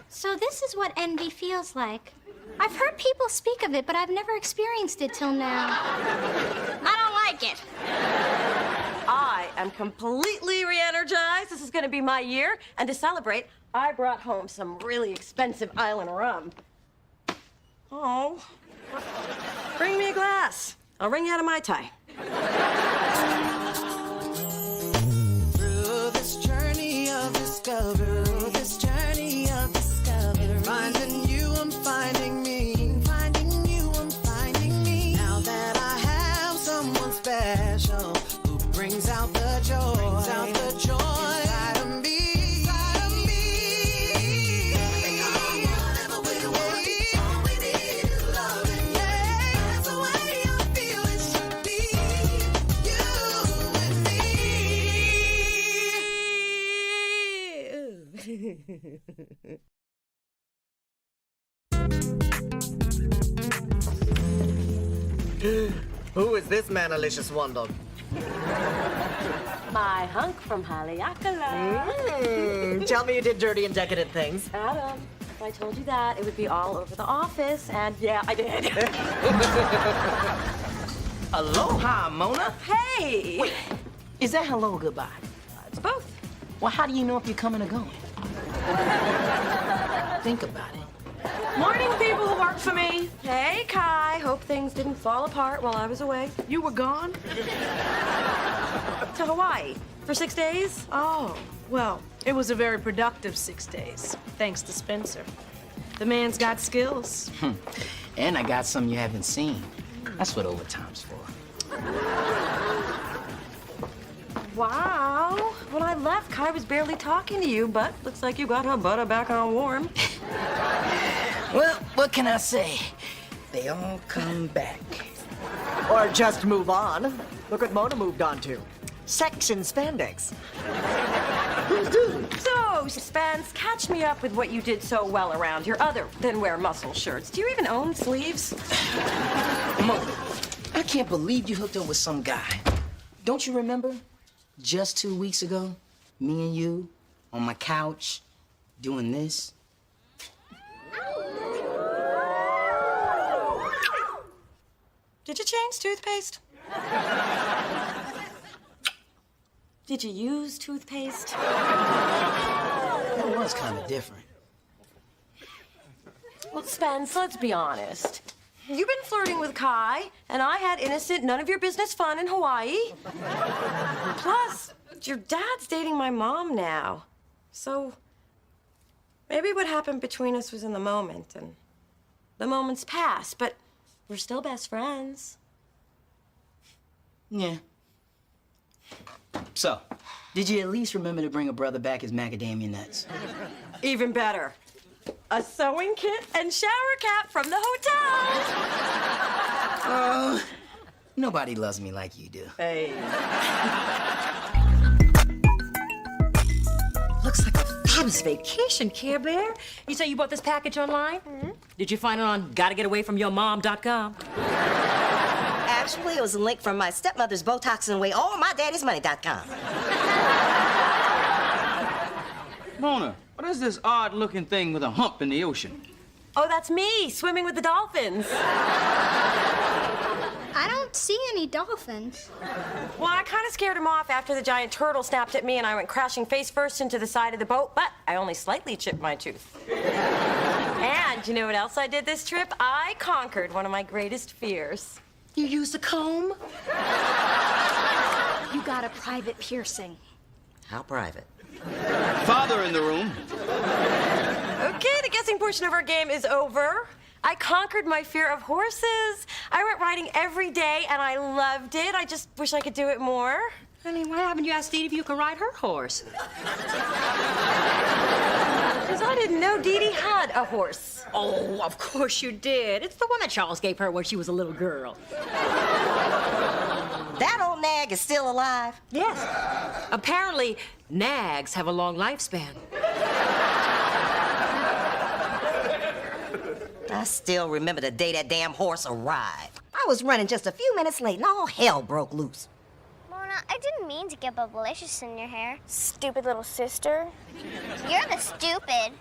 Speaker 5: So this is what envy feels like. I've heard people speak of it, but I've never experienced it till now. I don't like it.
Speaker 2: I am completely re-energized. This is going to be my year. And to celebrate, I brought home some really expensive island rum. Oh. Bring me a glass. I'll ring you out of Mai Tai.
Speaker 4: Through this journey of discovery, finding you, I'm finding me. Finding you, I'm finding me. Now that I have someone special who brings out the joy, inside of me. Whatever we want, all we need is love. That's the way I feel it should be. You and me.
Speaker 11: Who is this manalicious wonder?
Speaker 2: My hunk from Haleakala.
Speaker 11: Tell me you did dirty and decadent things.
Speaker 2: Adam, if I told you that, it would be all over the office. And yeah, I did.
Speaker 1: Aloha, Mona.
Speaker 2: Hey!
Speaker 1: Wait, is that hello or goodbye?
Speaker 2: It's both.
Speaker 1: Well, how do you know if you're coming or going? Think about it.
Speaker 12: Morning, people who work for me.
Speaker 2: Hey, Kai. Hope things didn't fall apart while I was away.
Speaker 12: You were gone?
Speaker 2: To Hawaii. For 6 days?
Speaker 12: Oh, well, it was a very productive 6 days, thanks to Spencer. The man's got skills.
Speaker 1: And I got some you haven't seen. That's what overtime's for.
Speaker 2: Wow. When I left, Kai was barely talking to you, but looks like you got her butter back on warm.
Speaker 1: Well, what can I say? They all come back.
Speaker 11: Or just move on. Look what Mona moved on to. section spandex.
Speaker 2: So, Spence, catch me up with what you did so well around your other thin-wear muscle shirts. Do you even own sleeves?
Speaker 1: Mo, I can't believe you hooked up with some guy. Don't you remember? Just 2 weeks ago, me and you on my couch doing this.
Speaker 2: Did you change toothpaste? Did you use toothpaste?
Speaker 1: It was kind of different.
Speaker 2: Well, Spence, let's be honest. You've been flirting with Kai, and I had innocent, none of your business fun in Hawaii. Plus, your dad's dating my mom now. So, maybe what happened between us was in the moment, and the moment's past, but we're still best friends.
Speaker 1: Yeah. So, did you at least remember to bring a brother back his macadamia nuts?
Speaker 2: Even better. A sewing kit and shower cap from the hotel.
Speaker 1: Oh, nobody loves me like you do.
Speaker 2: Hey.
Speaker 7: Looks like a fabulous vacation, Care Bear. You say you bought this package online?
Speaker 2: Mm-hmm.
Speaker 7: Did you find it on gottagetawayfromyourmom.com?
Speaker 3: Actually, it was a link from my stepmother's Botoxing away all my daddy's money.com.
Speaker 13: Mona, what is this odd-looking thing with a hump in the ocean?
Speaker 2: Oh, that's me, swimming with the dolphins.
Speaker 5: I don't see any dolphins.
Speaker 2: Well, I kind of scared him off after the giant turtle snapped at me and I went crashing face first into the side of the boat, but I only slightly chipped my tooth. And you know what else I did this trip? I conquered one of my greatest fears.
Speaker 7: You used a comb?
Speaker 5: You got a private piercing.
Speaker 3: How private?
Speaker 13: Father in the room.
Speaker 2: Okay, the guessing portion of our game is over. I conquered my fear of horses. I went riding every day and I loved it. I just wish I could do it more.
Speaker 7: Honey, why haven't you asked Dee if you can ride her horse?
Speaker 2: Because I didn't know Dee Dee had a horse.
Speaker 7: Oh, of course you did. It's the one that Charles gave her when she was a little girl.
Speaker 3: That old nag is still alive?
Speaker 7: Yes. Apparently, nags have a long lifespan.
Speaker 3: I still remember the day that damn horse arrived. I was running just a few minutes late and all hell broke loose.
Speaker 14: Mona, I didn't mean to get bubblicious in your hair. Stupid little sister. You're the stupid.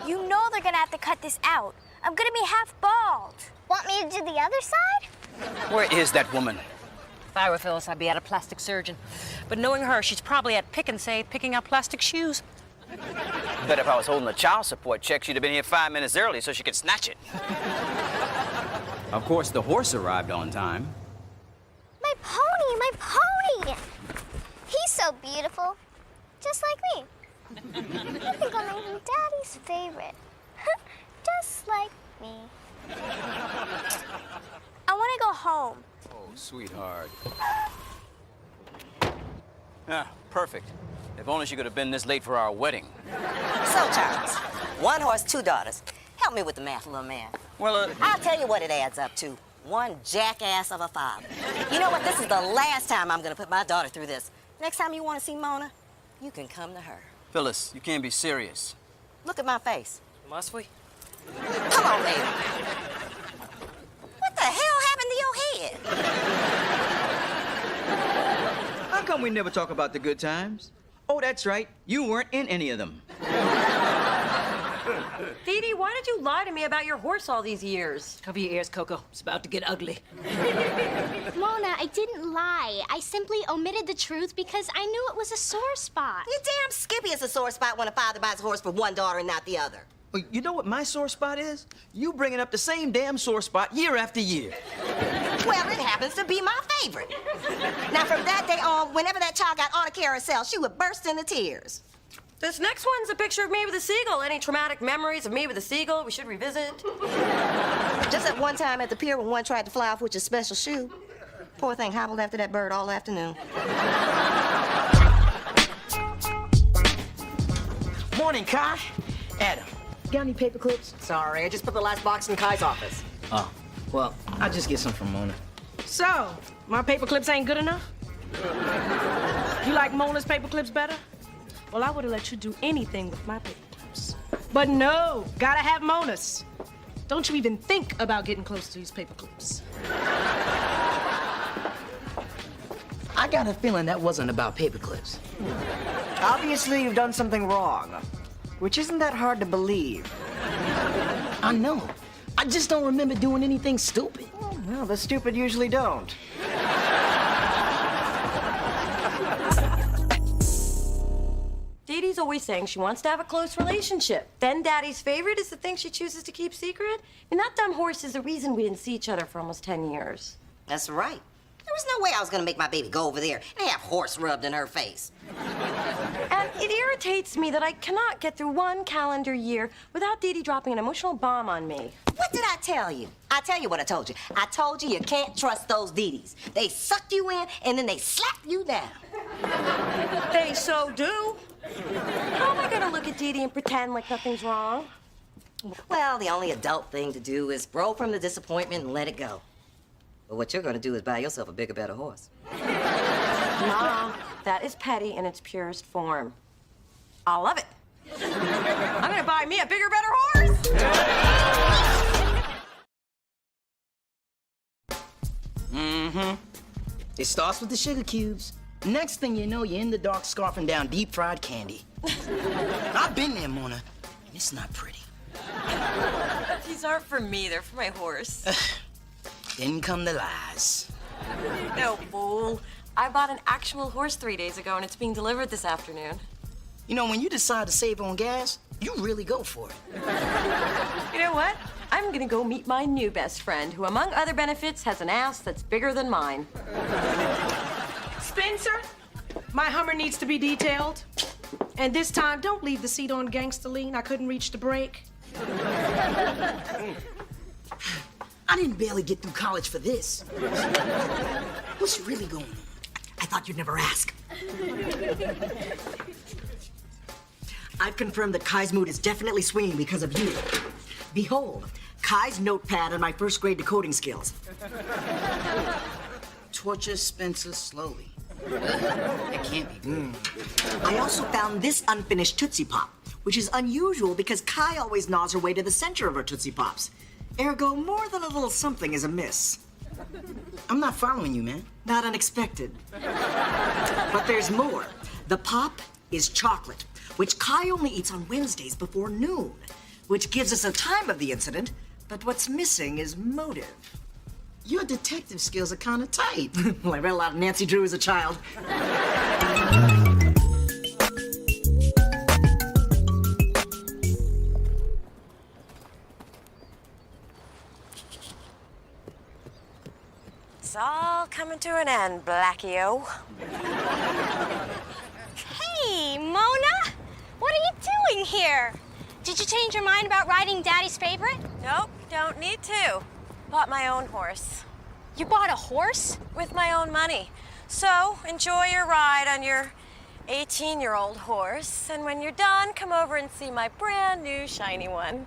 Speaker 14: You know they're gonna have to cut this out. I'm gonna be half bald. Want me to do the other side?
Speaker 13: Where is that woman?
Speaker 7: If I were Phyllis, I'd be at a plastic surgeon. But knowing her, she's probably at Pick and Save picking out plastic shoes.
Speaker 15: Bet if I was holding a child support check, she'd have been here 5 minutes early so she could snatch it.
Speaker 13: Of course, the horse arrived on time.
Speaker 14: My pony, my pony! He's so beautiful. Just like me. I think I'll make him Daddy's favorite. Just like me. I want to go home.
Speaker 15: Oh, sweetheart. Ah, perfect. If only she could have been this late for our wedding.
Speaker 3: So, Charles, 1 horse, 2 daughters. Help me with the math, little man.
Speaker 15: Well,
Speaker 3: I'll tell you what it adds up to. 1 jackass of a father. You know what? This is the last time I'm gonna put my daughter through this. Next time you want to see Mona, you can come to her.
Speaker 15: Phyllis, you can't be serious.
Speaker 3: Look at my face.
Speaker 7: Must we?
Speaker 3: Come on, baby. What the hell happened to your head?
Speaker 13: How come we never talk about the good times? Oh, that's right. You weren't in any of them.
Speaker 2: Dee Dee, why did you lie to me about your horse all these years?
Speaker 7: Cover your ears, Coco. It's about to get ugly.
Speaker 5: Mona, I didn't lie. I simply omitted the truth because I knew it was a sore spot.
Speaker 3: You damn skippy is a sore spot when a father buys a horse for 1 daughter and not the other.
Speaker 13: Well, you know what my sore spot is? You bringing up the same damn sore spot year after year.
Speaker 3: Well, it happens to be my favorite. Now, from that day on, whenever that child got on a carousel, she would burst into tears.
Speaker 2: This next one's a picture of me with a seagull. Any traumatic memories of me with a seagull we should revisit?
Speaker 3: Just at one time at the pier when one tried to fly off with your special shoe. Poor thing hobbled after that bird all afternoon.
Speaker 1: Morning, Kai. Adam, got any paper clips?
Speaker 11: Sorry, I just put the last box in Kai's office.
Speaker 1: Oh, well, I'll just get some from Mona.
Speaker 12: So, my paper clips ain't good enough? You like Mona's paper clips better? Well, I would have let you do anything with my paper clips. But no, gotta have Mona's. Don't you even think about getting close to these paper clips.
Speaker 1: I got a feeling that wasn't about paperclips.
Speaker 11: Obviously, you've done something wrong, which isn't that hard to believe.
Speaker 1: I know. I just don't remember doing anything stupid.
Speaker 11: Well, the stupid usually don't.
Speaker 2: Dee Dee's always saying she wants to have a close relationship. Then Daddy's favorite is the thing she chooses to keep secret. And that dumb horse is the reason we didn't see each other for almost 10 years.
Speaker 3: That's right. There was no way I was gonna make my baby go over there and have horse rubbed in her face.
Speaker 2: And it irritates me that I cannot get through one calendar year without Dee Dee dropping an emotional bomb on me.
Speaker 3: What did I tell you? I tell you what I told you. I told you you can't trust those Dee-Dees. They suck you in and then they slap you down.
Speaker 2: They so do. How am I gonna look at Dee Dee and pretend like nothing's wrong?
Speaker 3: Well, the only adult thing to do is grow from the disappointment and let it go. But what you're gonna do is buy yourself a bigger, better horse.
Speaker 2: Mom, that is petty in its purest form. I'll love it. I'm gonna buy me a bigger, better horse.
Speaker 1: Mm-hmm. It starts with the sugar cubes. Next thing you know, you're in the dark scarfing down deep-fried candy. I've been there, Mona, and it's not pretty.
Speaker 2: These aren't for me, they're for my horse.
Speaker 1: Then come the lies.
Speaker 2: No, fool. I bought an actual horse 3 days ago, and it's being delivered this afternoon.
Speaker 1: You know, when you decide to save on gas, you really go for it.
Speaker 2: You know what? I'm gonna go meet my new best friend, who, among other benefits, has an ass that's bigger than mine.
Speaker 12: Spencer, my Hummer needs to be detailed. And this time, don't leave the seat on gangster lean. I couldn't reach the brake.
Speaker 1: I didn't barely get through college for this. What's really going on?
Speaker 11: I thought you'd never ask. I've confirmed that Kai's mood is definitely swinging because of you. Behold, Kai's notepad and my first grade decoding skills.
Speaker 1: Torture Spencer slowly. That can't be good.
Speaker 11: I also found this unfinished Tootsie Pop, which is unusual because Kai always gnaws her way to the center of her Tootsie Pops. Ergo, more than a little something is amiss.
Speaker 1: I'm not following you, man.
Speaker 11: Not unexpected. But there's more. The pop is chocolate, which Kai only eats on Wednesdays before noon, which gives us a time of the incident, but what's missing is motive.
Speaker 1: Your detective skills are kind of tight.
Speaker 11: Well, I read a lot of Nancy Drew as a child.
Speaker 2: It's all coming to an end, Blackie-o.
Speaker 14: Hey, Mona! What are you doing here? Did you change your mind about riding Daddy's favorite?
Speaker 2: Nope, don't need to. Bought my own horse.
Speaker 14: You bought a horse?
Speaker 2: With my own money. So, enjoy your ride on your 18-year-old horse, and when you're done, come over and see my brand new shiny one.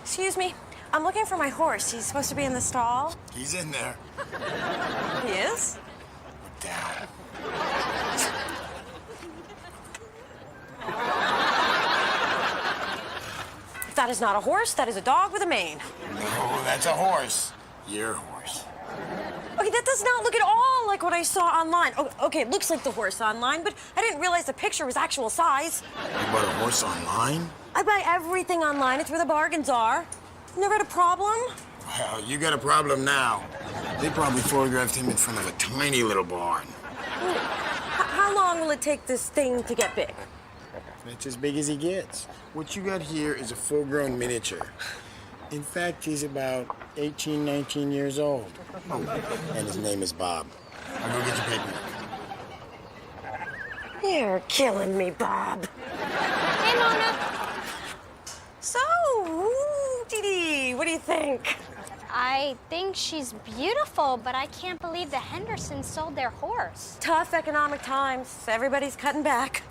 Speaker 2: Excuse me. I'm looking for my horse. He's supposed to be in the stall.
Speaker 16: He's in there.
Speaker 2: He is?
Speaker 16: Down.
Speaker 2: That is not a horse. That is a dog with a mane.
Speaker 16: No, that's a horse. Your horse.
Speaker 2: Okay, that does not look at all like what I saw online. Okay, it looks like the horse online, but I didn't realize the picture was actual size.
Speaker 16: You bought a horse online?
Speaker 2: I buy everything online. It's where the bargains are. Never had a problem.
Speaker 16: Well, you got a problem now. They probably photographed him in front of a tiny little barn.
Speaker 2: How long will it take this thing to get big?
Speaker 16: That's as big as he gets. What you got here is a full-grown miniature. In fact, he's about 18, 19 years old. Oh, and his name is Bob. I'll go get your paperwork.
Speaker 2: You're killing me, Bob.
Speaker 14: Hey, Mona.
Speaker 2: So, Dee Dee, what do you think?
Speaker 5: I think she's beautiful, but I can't believe the Hendersons sold their horse.
Speaker 2: Tough economic times. Everybody's cutting back.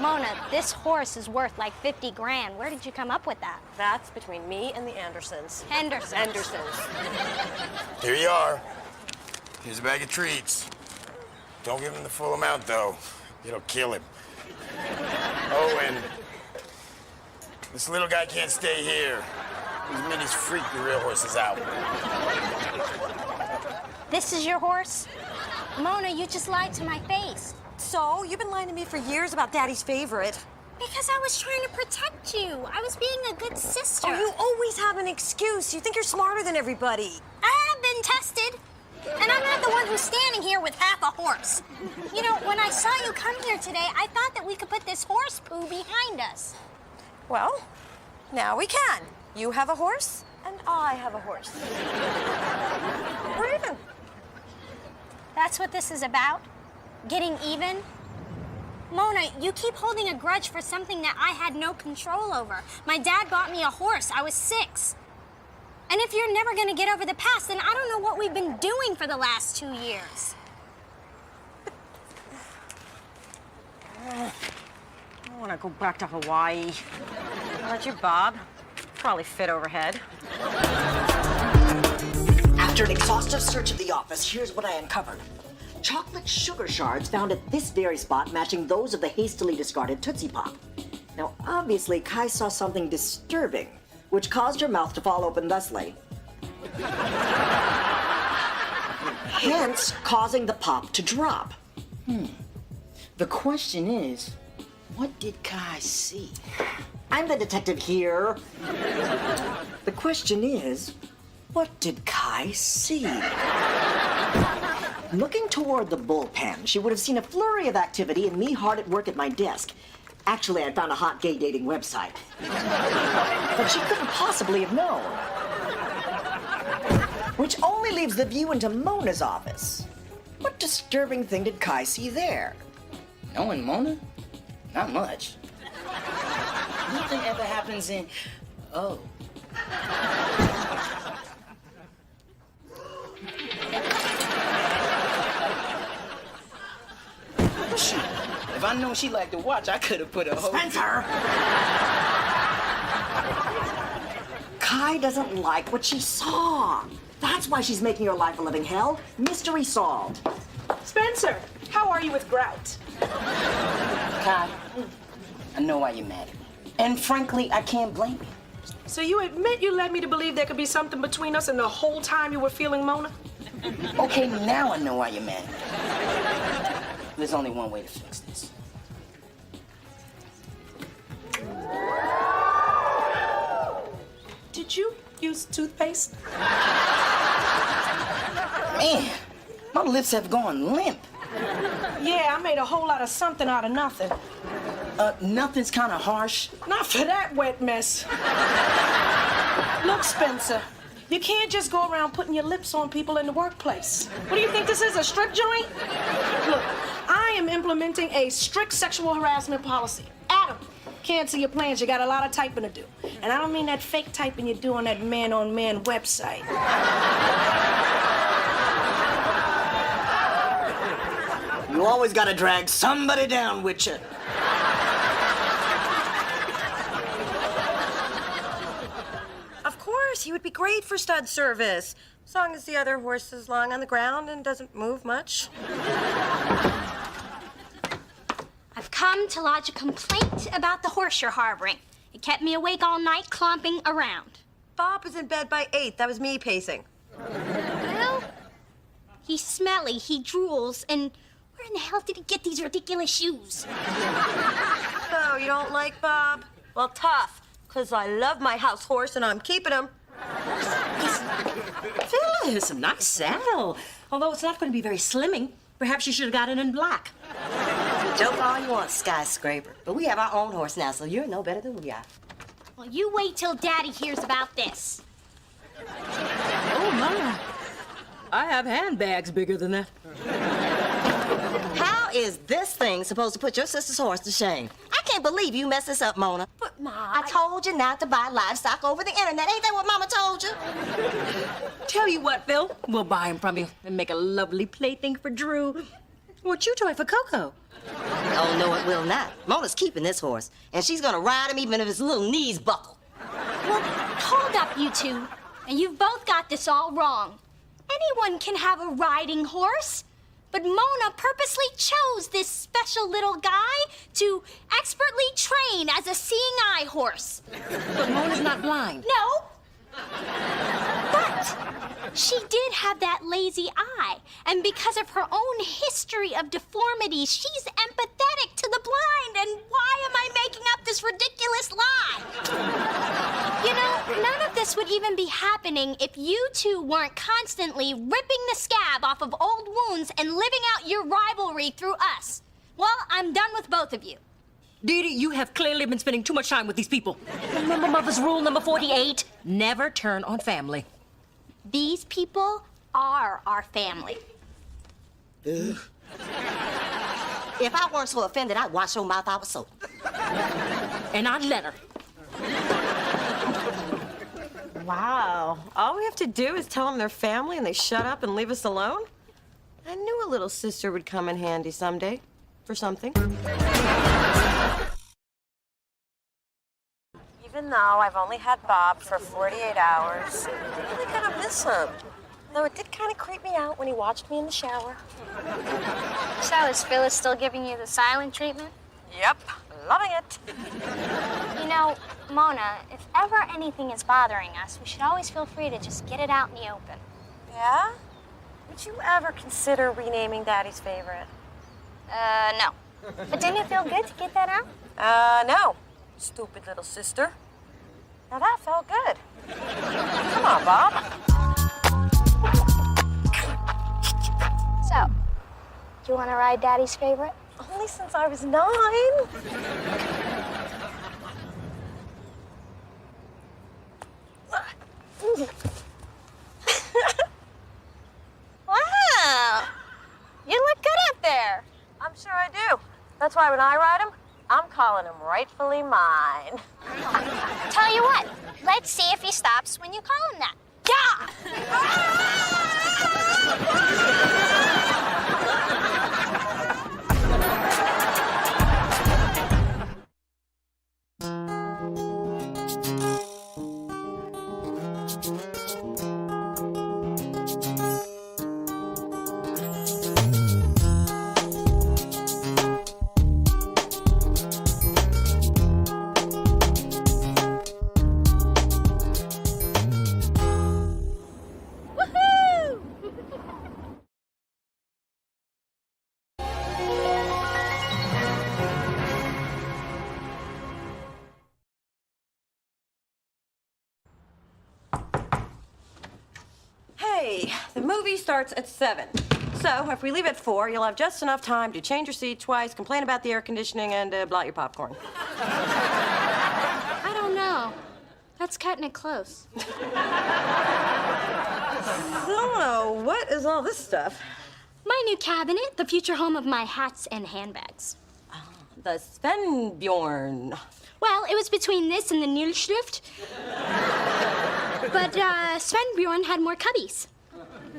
Speaker 5: Mona, this horse is worth like 50 grand. Where did you come up with that?
Speaker 2: That's between me and the Andersons.
Speaker 5: Hendersons.
Speaker 2: Andersons.
Speaker 16: Here you are. Here's a bag of treats. Don't give him the full amount, though. It'll kill him. Oh, and this little guy can't stay here. These minis freak the real horses out.
Speaker 5: This is your horse? Mona, you just lied to my face.
Speaker 2: So, you've been lying to me for years about Daddy's favorite.
Speaker 5: Because I was trying to protect you. I was being a good sister.
Speaker 2: Oh, you always have an excuse. You think you're smarter than everybody.
Speaker 5: I have been tested. And I'm not the one who's standing here with half a horse. You know, when I saw you come here today, I thought that we could put this horse poo behind us.
Speaker 2: Well, now we can. You have a horse, and I have a horse. We're even.
Speaker 5: That's what this is about? Getting even? Mona, you keep holding a grudge for something that I had no control over. My dad bought me a horse. I was 6. And if you're never gonna get over the past, then I don't know what we've been doing for the last 2 years.
Speaker 2: I want to go back to Hawaii. How about you, Bob? Probably fit overhead.
Speaker 11: After an exhaustive search of the office, here's what I uncovered. Chocolate sugar shards found at this very spot matching those of the hastily discarded Tootsie Pop. Now, obviously, Kai saw something disturbing, which caused her mouth to fall open thusly. Hence, causing the pop to drop.
Speaker 1: The question is, what did Kai see?
Speaker 11: I'm the detective here. The question is, what did Kai see? Looking toward the bullpen, she would have seen a flurry of activity and me hard at work at my desk. Actually, I found a hot gay dating website. But she couldn't possibly have known. Which only leaves the view into Mona's office. What disturbing thing did Kai see there?
Speaker 1: Knowing Mona? Not much. Nothing ever happens in... Oh. Shoot. If I known she liked to watch, I could have put a whole...
Speaker 11: Spencer! Kai doesn't like what she saw. That's why she's making her life a living hell. Mystery solved.
Speaker 12: Spencer, how are you with Grout?
Speaker 1: Kai, I know why you're mad at me. And frankly, I can't blame you.
Speaker 12: So you admit you led me to believe there could be something between us and the whole time you were feeling Mona?
Speaker 1: Okay, now I know why you're mad at me. There's only one way to fix this.
Speaker 12: Did you use toothpaste?
Speaker 1: Man, my lips have gone limp.
Speaker 12: Yeah, I made a whole lot of something out of nothing.
Speaker 1: Nothing's kind of harsh.
Speaker 12: Not for that wet mess. Look, Spencer, you can't just go around putting your lips on people in the workplace. What do you think this is, a strip joint? Look, I am implementing a strict sexual harassment policy. Adam, cancel your plans. You got a lot of typing to do. And I don't mean that fake typing you do on that man-on-man website.
Speaker 11: You always gotta drag somebody down with you.
Speaker 2: Of course, he would be great for stud service. As long as the other horse is lying on the ground and doesn't move much.
Speaker 5: I've come to lodge a complaint about the horse you're harboring. It kept me awake all night clomping around.
Speaker 2: Bob was in bed by 8. That was me pacing.
Speaker 5: Well, he's smelly, he drools, and where in the hell did he get these ridiculous shoes?
Speaker 2: So, you don't like Bob? Well, tough, because I love my house horse and I'm keeping him.
Speaker 11: Phyllis, a nice saddle. Although it's not going to be very slimming. Perhaps you should have got it in black.
Speaker 17: Joke all you want, skyscraper. But we have our own horse now, so you're no better than we are.
Speaker 5: Well, you wait till Daddy hears about this.
Speaker 10: Oh, my. I have handbags bigger than that.
Speaker 17: How is this thing supposed to put your sister's horse to shame? I can't believe you messed this up, Mona.
Speaker 7: But, Ma,
Speaker 17: I told you not to buy livestock over the internet. Ain't that what Mama told you?
Speaker 7: Tell you what, Bill, we'll buy him from you and make a lovely plaything for Drew. Or a chew toy for Coco.
Speaker 17: Oh, no, it will not. Mona's keeping this horse, and she's gonna ride him even if his little knees buckle.
Speaker 5: Well, hold up, you two. And you've both got this all wrong. Anyone can have a riding horse. But Mona purposely chose this special little guy to expertly train as a seeing eye horse.
Speaker 7: But Mona's not blind.
Speaker 5: No. But she did have that lazy eye. And because of her own history of deformity, she's empathetic to the blind. And why am I making up this ridiculous lie? You know, none of this would even be happening if you two weren't constantly ripping the scab off of old wounds and living out your rivalry through us. Well, I'm done with both of you.
Speaker 7: Dee Dee, you have clearly been spending too much time with these people. Remember Mother's rule number 48? Never turn on family.
Speaker 5: These people are our family.
Speaker 17: Ugh. If I weren't so offended, I'd wash your mouth out with soap.
Speaker 7: And I'd let her.
Speaker 18: Wow. All we have to do is tell them they're family and they shut up and leave us alone? I knew a little sister would come in handy someday for something. Even though I've only had Bob for 48 hours, I really gotta miss him. Though it did kind of creep me out when he watched me in the shower.
Speaker 14: So is Phyllis still giving you the silent treatment?
Speaker 18: Yep, loving it.
Speaker 14: You know, Mona, if ever anything is bothering us, we should always feel free to just get it out in the open.
Speaker 18: Yeah? Would you ever consider renaming Daddy's favorite?
Speaker 14: No. But didn't it feel good to get that out?
Speaker 18: No. Stupid little sister. Now that felt good. Come on, Bob.
Speaker 14: So, do you want to ride Daddy's favorite?
Speaker 18: Only since I was 9.
Speaker 14: Wow! You look good up there.
Speaker 18: I'm sure I do. That's why when I ride him, I'm calling him rightfully mine.
Speaker 14: Tell you what, let's see if he stops when you call him that.
Speaker 18: Hey, the movie starts at 7. So if we leave at 4, you'll have just enough time to change your seat twice, complain about the air conditioning, and blot your popcorn.
Speaker 14: I don't know. That's cutting it close.
Speaker 18: So, what is all this stuff?
Speaker 5: My new cabinet, the future home of my hats and handbags.
Speaker 18: The Svenbjorn.
Speaker 5: Well, it was between this and the Nilschrift. But Svenbjorn had more cubbies.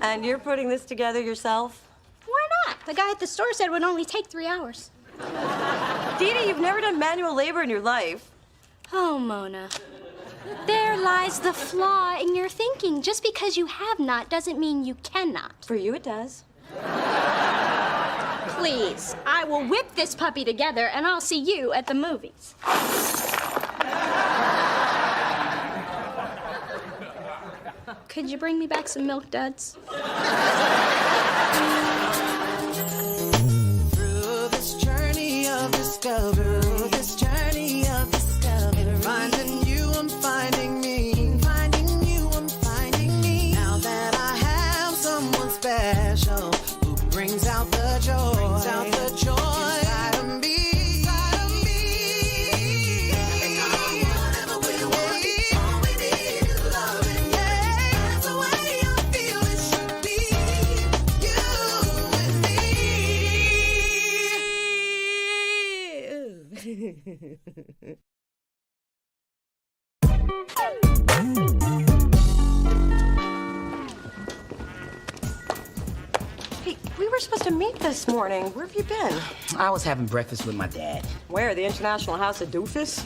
Speaker 18: And you're putting this together yourself?
Speaker 5: Why not? The guy at the store said it would only take 3 hours.
Speaker 18: Dee Dee, you've never done manual labor in your life.
Speaker 5: Oh, Mona. There lies the flaw in your thinking. Just because you have not doesn't mean you cannot.
Speaker 18: For you, it does.
Speaker 5: Please, I will whip this puppy together and I'll see you at the movies. Could you bring me back some Milk Duds?
Speaker 4: Through this journey of discovery, finding you, I'm finding me, finding you, I'm finding me. Now that I have someone special who brings out the joy, inside of me. Whatever we want, all we need is loving. That's the way I feel it should be. You and me.
Speaker 2: Hey, we were supposed to meet this morning. Where have you been?
Speaker 1: I was having breakfast with my dad.
Speaker 2: Where? The International House of Doofus?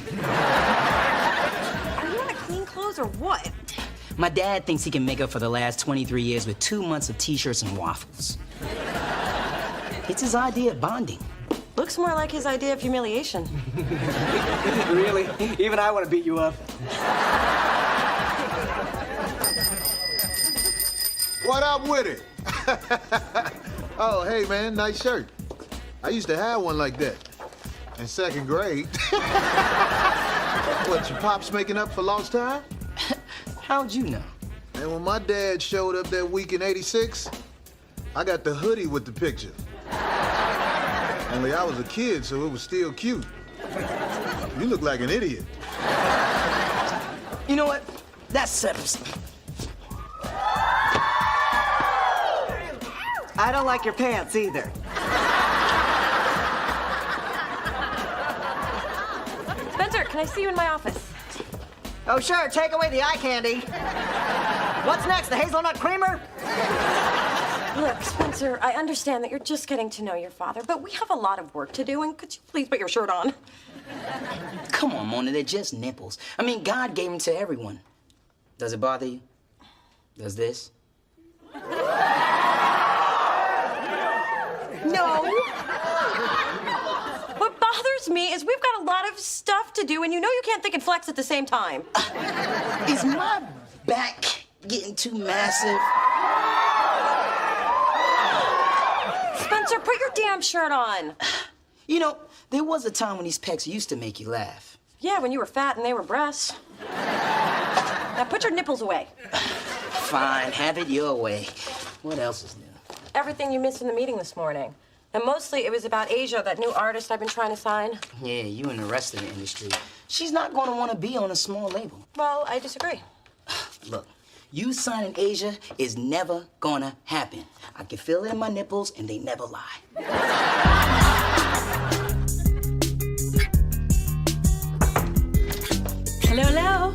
Speaker 2: Are you out of clean clothes or what?
Speaker 1: My dad thinks he can make up for the last 23 years with 2 months of t-shirts and waffles. It's his idea of bonding.
Speaker 2: Looks more like his idea of humiliation.
Speaker 13: Really? Even I want to beat you up.
Speaker 19: What up with it? Oh, hey, man, nice shirt. I used to have one like that in 2nd grade. What, your pop's making up for lost time?
Speaker 1: How'd you know?
Speaker 19: And when my dad showed up that week in '86, I got the hoodie with the picture. Only I was a kid, so it was still cute. You look like an idiot.
Speaker 1: You know what? That settles it.
Speaker 11: I don't like your pants either.
Speaker 2: Spencer, can I see you in my office?
Speaker 11: Oh, sure, take away the eye candy. What's next, the hazelnut creamer?
Speaker 2: Look, Spencer, I understand that you're just getting to know your father, but we have a lot of work to do, and could you please put your shirt on?
Speaker 1: Come on, Mona, they're just nipples. I mean, God gave them to everyone. Does it bother you? Does this?
Speaker 2: No. What bothers me is we've got a lot of stuff to do, and you know you can't think and flex at the same time.
Speaker 1: Is my back getting too massive?
Speaker 2: Spencer, put your damn shirt on.
Speaker 1: You know, there was a time when these pecs used to make you laugh.
Speaker 2: Yeah, when you were fat and they were breasts. Now put your nipples away.
Speaker 1: Fine, have it your way. What else is new?
Speaker 2: Everything you missed in the meeting this morning. And mostly it was about Asia, that new artist I've been trying to sign.
Speaker 1: Yeah, you and the rest of the industry. She's not going to want to be on a small label.
Speaker 2: Well, I disagree.
Speaker 1: Look, you signing Asia is never gonna happen. I can feel it in my nipples, and they never lie.
Speaker 7: Hello, hello.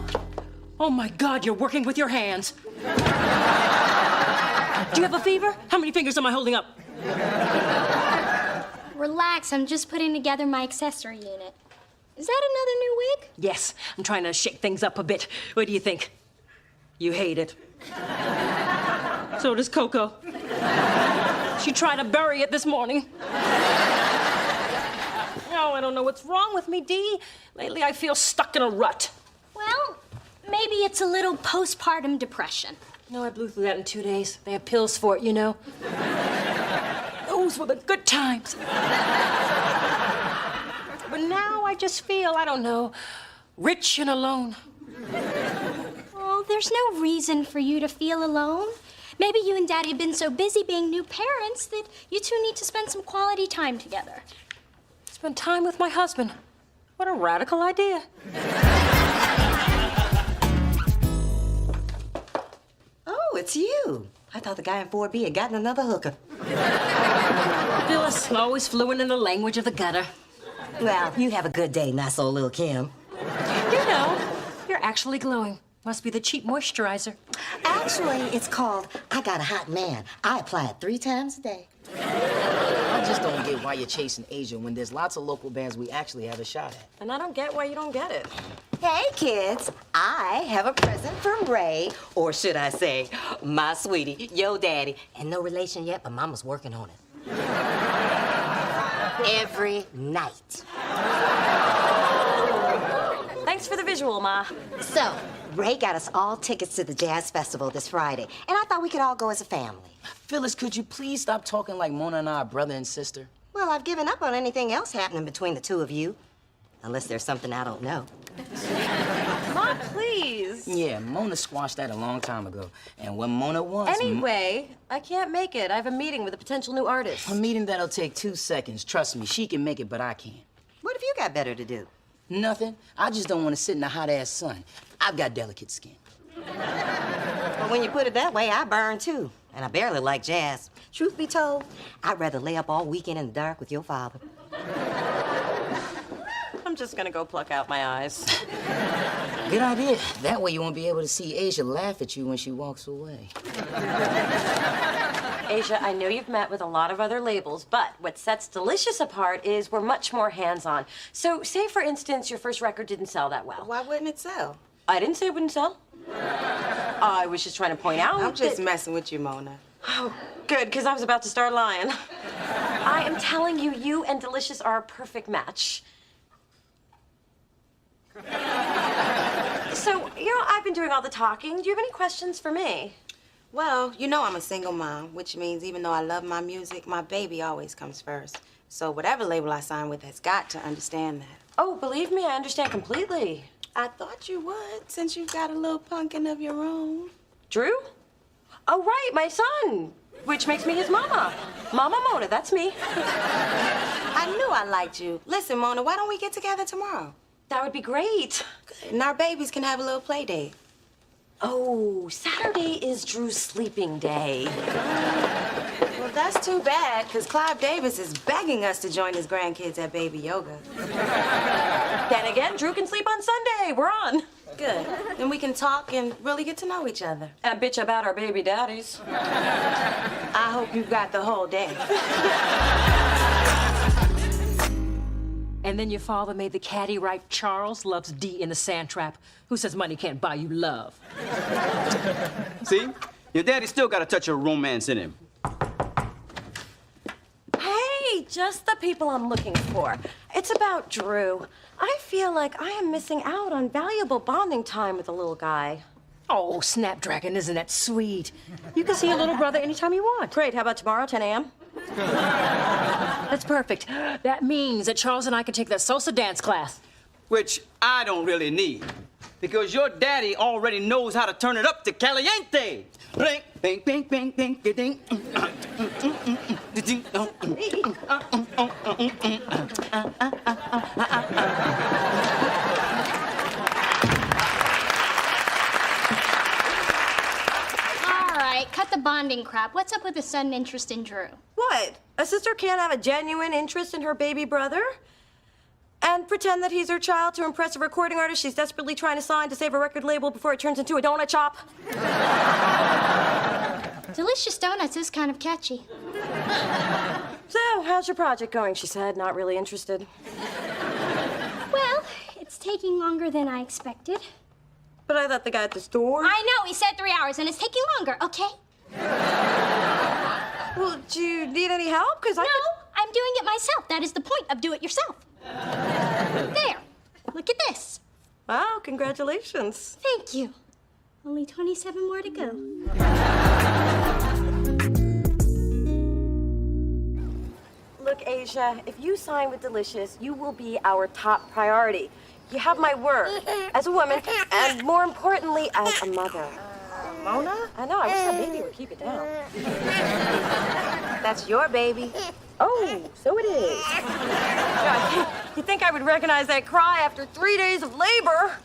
Speaker 7: Oh my God, you're working with your hands. Do you have a fever? How many fingers am I holding up?
Speaker 14: Relax, I'm just putting together my accessory unit. Is that another new wig?
Speaker 7: Yes, I'm trying to shake things up a bit. What do you think? You hate it. So does Coco. She tried to bury it this morning. Oh, I don't know what's wrong with me, Dee. Lately, I feel stuck in a rut.
Speaker 14: Well, maybe it's a little postpartum depression.
Speaker 7: No, I blew through that in 2 days. They have pills for it, you know. Those were the good times. But now I just feel, I don't know, rich and alone.
Speaker 14: Well, there's no reason for you to feel alone. Maybe you and Daddy have been so busy being new parents that you two need to spend some quality time together.
Speaker 7: Spend time with my husband. What a radical idea.
Speaker 11: Oh, it's you. I thought the guy in 4B had gotten another hooker.
Speaker 7: Phyllis, always fluent in the language of the gutter.
Speaker 11: Well, you have a good day, not so little Kim.
Speaker 7: You know, you're actually glowing. Must be the cheap moisturizer.
Speaker 11: Actually, it's called I Got a Hot Man. I apply it 3 times a day.
Speaker 1: I just don't get why you're chasing Asia when there's lots of local bands we actually have a shot at.
Speaker 2: And I don't get why you don't get it.
Speaker 11: Hey, kids, I have a present from Ray, or should I say, my sweetie, yo daddy. And no relation yet, but Mama's working on it. Every night.
Speaker 2: Thanks for the visual, Ma.
Speaker 11: So, Ray got us all tickets to the Jazz Festival this Friday, and I thought we could all go as a family.
Speaker 1: Phyllis, could you please stop talking like Mona and I are brother and sister?
Speaker 11: Well, I've given up on anything else happening between the two of you. Unless there's something I don't know.
Speaker 2: Ma, please.
Speaker 1: Yeah, Mona squashed that a long time ago. And when Mona wants...
Speaker 2: Anyway, I can't make it. I have a meeting with a potential new artist.
Speaker 1: A meeting that'll take 2 seconds. Trust me, she can make it, but I can't.
Speaker 11: What have you got better to do?
Speaker 1: Nothing. I just don't want to sit in the hot-ass sun. I've got delicate skin.
Speaker 11: Well, when you put it that way, I burn too. And I barely like jazz. Truth be told, I'd rather lay up all weekend in the dark with your father.
Speaker 18: just gonna go pluck out my eyes.
Speaker 1: Good idea. That way you won't be able to see Asia laugh at you when she walks away.
Speaker 2: Asia, I know you've met with a lot of other labels, but what sets Delicious apart is we're much more hands-on. So, say, for instance, your first record didn't sell that well.
Speaker 17: Why wouldn't it sell?
Speaker 2: I didn't say it wouldn't sell. I was just trying to point out
Speaker 17: I'm just
Speaker 2: that...
Speaker 17: messing with you, Mona.
Speaker 2: Oh, good, because I was about to start lying. I am telling you, you and Delicious are a perfect match. So, I've been doing all the talking. Do you have any questions for me?
Speaker 17: Well, you know I'm a single mom, which means even though I love my music, my baby always comes first. So whatever label I sign with has got to understand that.
Speaker 2: Oh, believe me, I understand completely.
Speaker 17: I thought you would, since you've got a little pumpkin of your own.
Speaker 2: Drew? Oh, right, my son, which makes me his mama. Mama Mona, that's me.
Speaker 17: I knew I liked you. Listen, Mona, why don't we get together tomorrow?
Speaker 2: That would be great.
Speaker 17: Good. And our babies can have a little play date.
Speaker 2: Oh, Saturday is Drew's sleeping day.
Speaker 17: Well, that's too bad, because Clive Davis is begging us to join his grandkids at baby yoga.
Speaker 2: Then again, Drew can sleep on Sunday. We're on.
Speaker 17: Good. Then we can talk and really get to know each other.
Speaker 2: And bitch about our baby daddies.
Speaker 17: I hope you've got the whole day.
Speaker 7: And then your father made the caddy right. Charles loves D in the sand trap. Who says money can't buy you love?
Speaker 13: See? Your daddy still got a touch of romance in him.
Speaker 2: Hey, just the people I'm looking for. It's about Drew. I feel like I am missing out on valuable bonding time with the little guy.
Speaker 7: Oh, Snapdragon, isn't that sweet? You can see your little brother anytime you want.
Speaker 2: Great. How about tomorrow, 10 a.m.?
Speaker 7: That's perfect. That means that Charles and I can take that salsa dance class.
Speaker 13: Which I don't really need. Because your daddy already knows how to turn it up to caliente. Bing, bing, bing, bing, bing, ding.
Speaker 14: Cut the bonding crap. What's up with the sudden interest in Drew?
Speaker 2: What? A sister can't have a genuine interest in her baby brother? And pretend that he's her child to impress a recording artist she's desperately trying to sign to save a record label before it turns into a donut shop?
Speaker 14: Delicious Donuts is kind of catchy.
Speaker 2: So, how's your project going? She said, not really interested.
Speaker 14: Well, it's taking longer than I expected.
Speaker 2: But I thought the guy at the store...
Speaker 14: I know, he said 3 hours, and it's taking longer, okay?
Speaker 2: Well, do you need any help? Because
Speaker 14: No, I'm doing it myself. That is the point of do it yourself. There, look at this.
Speaker 2: Wow, congratulations.
Speaker 14: Thank you. Only 27 more to go.
Speaker 2: Look, Asia, if you sign with Delicious, you will be our top priority. You have my word as a woman, and more importantly, as a mother.
Speaker 17: Mona?
Speaker 2: I know, I wish that baby would keep it down.
Speaker 17: That's your baby.
Speaker 2: Oh, so it is. You think I would recognize that cry after 3 days of labor?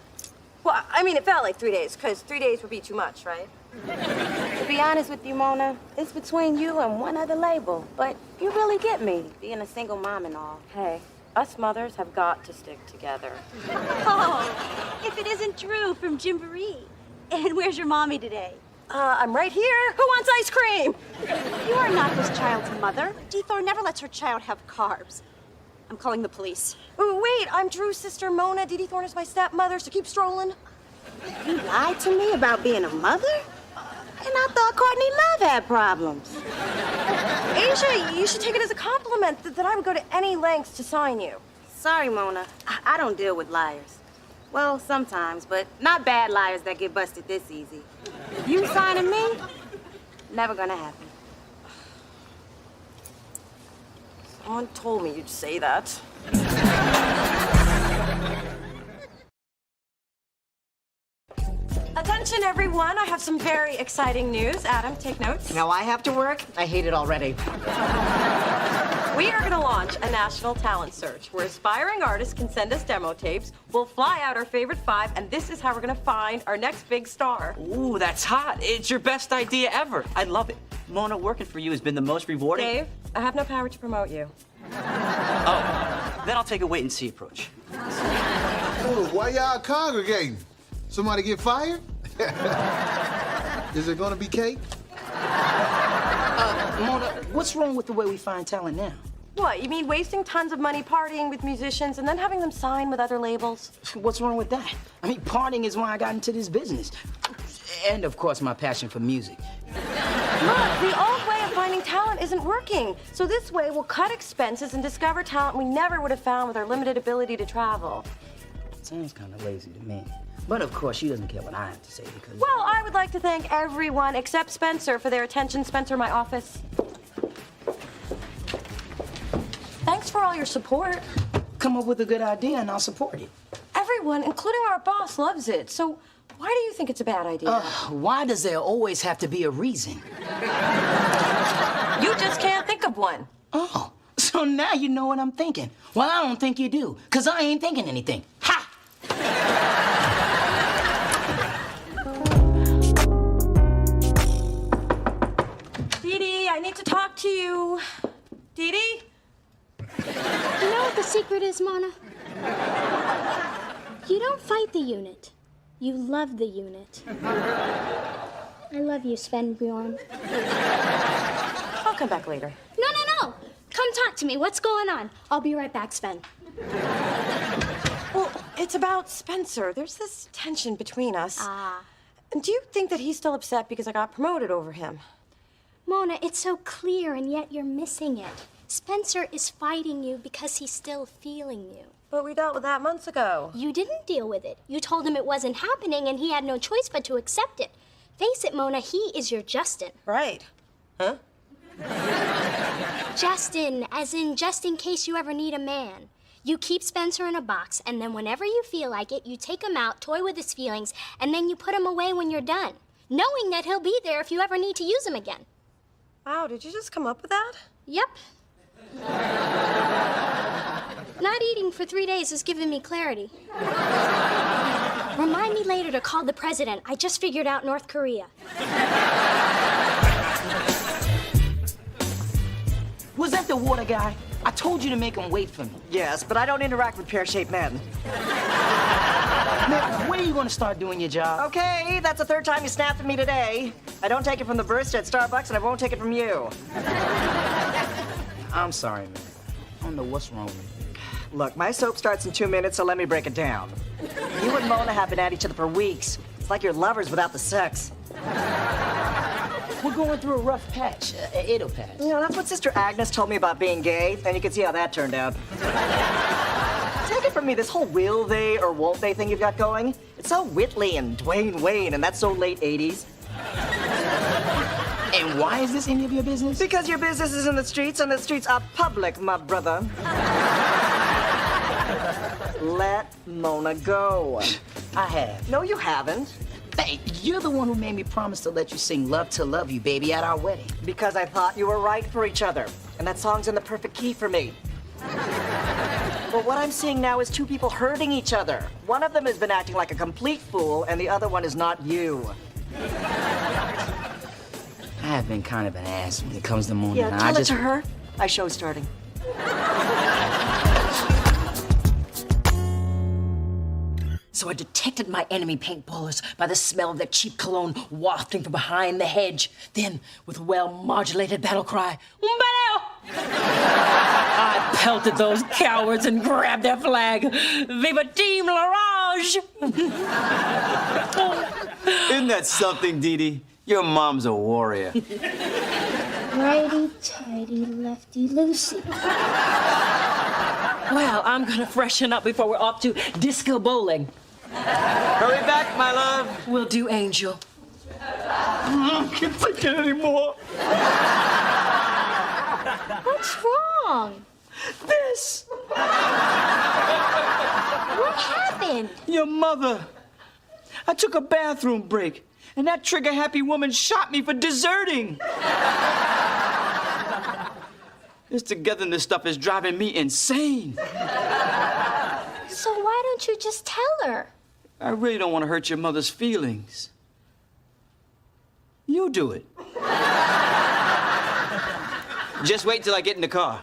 Speaker 2: Well, I mean, it felt like 3 days, because 3 days would be too much, right?
Speaker 17: To be honest with you, Mona, it's between you and one other label. But you really get me, being a single mom and all.
Speaker 2: Hey, us mothers have got to stick together.
Speaker 10: Oh, if it isn't Drew from Gymboree. And where's your mommy today?
Speaker 2: I'm right here. Who wants ice cream?
Speaker 10: You are not this child's mother. Dethor never lets her child have carbs. I'm calling the police.
Speaker 2: Ooh, wait, I'm Drew's sister, Mona. Dee Dee Thorne is my stepmother, so keep strolling.
Speaker 17: You lied to me about being a mother? And I thought Courtney Love had problems.
Speaker 2: Asia, you should take it as a compliment that I would go to any lengths to sign you.
Speaker 17: Sorry, Mona. I don't deal with liars. Well, sometimes, but not bad liars that get busted this easy. You signing me? Never gonna happen.
Speaker 2: Someone told me you'd say that. Attention, everyone. I have some very exciting news. Adam, take notes.
Speaker 11: Now I have to work? I hate it already.
Speaker 2: We are going to launch a national talent search where aspiring artists can send us demo tapes. We'll fly out our favorite 5, and this is how we're going to find our next big star.
Speaker 15: Ooh, that's hot. It's your best idea ever. I love it. Mona, working for you has been the most rewarding.
Speaker 2: Dave, I have no power to promote you.
Speaker 15: Oh.
Speaker 13: Then I'll take a wait-and-see approach.
Speaker 19: Oh, why y'all congregating? Somebody get fired? Is it gonna be cake?
Speaker 1: Mona, what's wrong with the way we find talent now?
Speaker 2: What, you mean wasting tons of money partying with musicians and then having them sign with other labels?
Speaker 1: What's wrong with that? I mean, partying is why I got into this business. And, of course, my passion for music.
Speaker 2: Look, the old way of finding talent isn't working. So this way, we'll cut expenses and discover talent we never would have found with our limited ability to travel.
Speaker 1: Sounds kind of lazy to me. But, of course, she doesn't care what I have to say because...
Speaker 2: Well, I would like to thank everyone except Spencer for their attention. Spencer, my office. Thanks for all your support.
Speaker 1: Come up with a good idea and I'll support it.
Speaker 2: Everyone, including our boss, loves it. So why do you think it's a bad idea?
Speaker 1: Why does there always have to be a reason?
Speaker 2: You just can't think of one.
Speaker 1: Oh, so now you know what I'm thinking. Well, I don't think you do, because I ain't thinking anything. Ha!
Speaker 2: Dee Dee, I need to talk to you. Dee Dee?
Speaker 14: You know what the secret is, Mona? You don't fight the unit. You love the unit. I love you, Sven Bjorn.
Speaker 2: I'll come back later.
Speaker 14: No. Come talk to me. What's going on? I'll be right back, Sven.
Speaker 2: Well, it's about Spencer. There's this tension between us. And do you think that he's still upset because I got promoted over him?
Speaker 14: Mona, it's so clear, and yet you're missing it. Spencer is fighting you because he's still feeling you.
Speaker 2: But we dealt with that months ago.
Speaker 14: You didn't deal with it. You told him it wasn't happening, and he had no choice but to accept it. Face it, Mona, he is your Justin.
Speaker 2: Right. Huh?
Speaker 14: Justin, as in just in case you ever need a man. You keep Spencer in a box, and then whenever you feel like it, you take him out, toy with his feelings, and then you put him away when you're done, knowing that he'll be there if you ever need to use him again.
Speaker 2: Wow, did you just come up with that?
Speaker 14: Yep. Not eating for 3 days has given me clarity. Remind me later to call the president. I just figured out North Korea.
Speaker 1: Was that the water guy? I told you to make him wait for me.
Speaker 11: Yes, but I don't interact with pear-shaped men.
Speaker 1: Man, when are you going to start doing your job?
Speaker 11: Okay, that's the third time you snapped at me today. I don't take it from the barista at Starbucks, and I won't take it from you.
Speaker 1: I'm sorry, man. I don't know what's wrong with you.
Speaker 11: Look, my soap starts in 2 minutes, so let me break it down. You and Mona have been at each other for weeks. It's like you're lovers without the sex.
Speaker 1: We're going through a rough patch. It'll pass.
Speaker 11: You know, that's what Sister Agnes told me about being gay, and you can see how that turned out. Take it from me, this whole will they or won't they thing you've got going, it's so Whitley and Dwayne Wayne, and that's so late 80s.
Speaker 1: And why is this any of your business?
Speaker 11: Because your business is in the streets, and the streets are public, my brother. Let Mona go.
Speaker 1: I have.
Speaker 11: No, you haven't.
Speaker 1: Hey, you're the one who made me promise to let you sing Love to Love You, baby, at our wedding.
Speaker 11: Because I thought you were right for each other. And that song's in the perfect key for me. But what I'm seeing now is two people hurting each other. One of them has been acting like a complete fool, and the other one is not you.
Speaker 1: I have been kind of an ass when it comes to Mona.
Speaker 11: Yeah, tell it to her. My show's starting.
Speaker 7: So I detected my enemy paintballers by the smell of their cheap cologne wafting from behind the hedge. Then, with a well-modulated battle cry, "Umbeleo!" I pelted those cowards and grabbed their flag. Viva Team L'Orange!
Speaker 13: Isn't that something, Dee Dee? Your mom's a warrior.
Speaker 14: Righty-tighty, lefty-loosey.
Speaker 7: Well, I'm gonna freshen up before we're off to disco bowling.
Speaker 13: Hurry back, my love.
Speaker 7: Will do, Angel.
Speaker 13: I can't take it anymore.
Speaker 14: What's wrong?
Speaker 13: This.
Speaker 14: What happened?
Speaker 13: Your mother. I took a bathroom break, and that trigger-happy woman shot me for deserting. This togetherness stuff is driving me insane.
Speaker 14: So why don't you just tell her?
Speaker 13: I really don't want to hurt your mother's feelings. You do it. Just wait till I get in the car.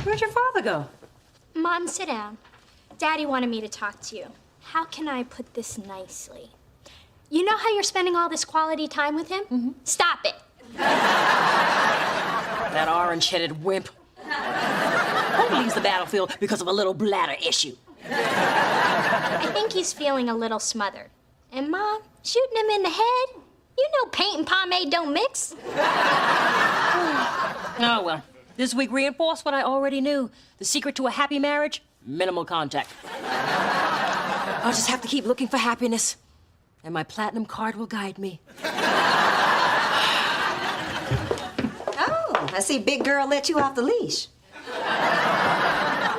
Speaker 18: Where'd your father go?
Speaker 14: Mom, sit down. Daddy wanted me to talk to you. How can I put this nicely? You know how you're spending all this quality time with him? Mm-hmm. Stop it.
Speaker 7: That orange-headed wimp. Who leaves the battlefield because of a little bladder issue?
Speaker 14: I think he's feeling a little smothered. And Mom, shooting him in the head? You know paint and pomade don't mix.
Speaker 7: Oh, well, this week reinforced what I already knew. The secret to a happy marriage, minimal contact. I'll just have to keep looking for happiness, and my platinum card will guide me.
Speaker 3: Oh, I see big girl let you off the leash.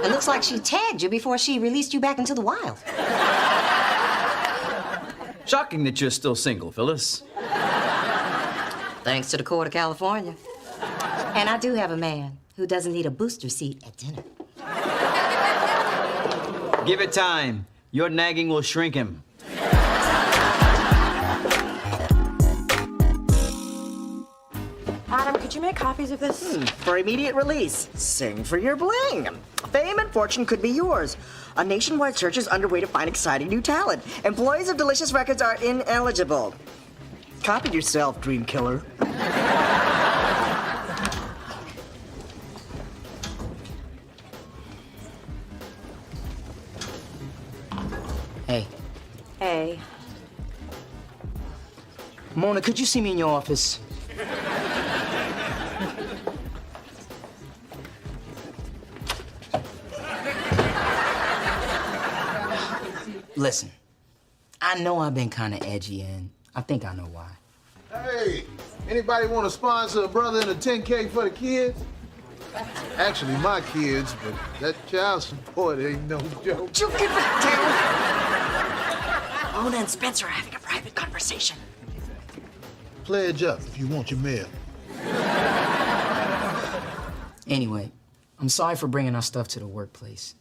Speaker 3: It looks like she tagged you before she released you back into the wild.
Speaker 15: Shocking that you're still single, Phyllis.
Speaker 3: Thanks to the court of California. And I do have a man who doesn't need a booster seat at dinner.
Speaker 15: Give it time. Your nagging will shrink him.
Speaker 18: Adam, could you make copies of this?
Speaker 11: For immediate release, sing for your bling. Fame and fortune could be yours. A nationwide search is underway to find exciting new talent. Employees of Delicious Records are ineligible. Copy yourself, dream killer.
Speaker 1: Hey.
Speaker 18: Hey.
Speaker 1: Mona, could you see me in your office? Listen, I know I've been kind of edgy, and I think I know why.
Speaker 19: Hey, anybody want to sponsor a brother in a 10K for the kids? Actually, my kids, but that child support ain't no joke.
Speaker 11: You give it down. Mona and Spencer are having a private conversation.
Speaker 19: Pledge up if you want your mail.
Speaker 1: Anyway, I'm sorry for bringing our stuff to the workplace.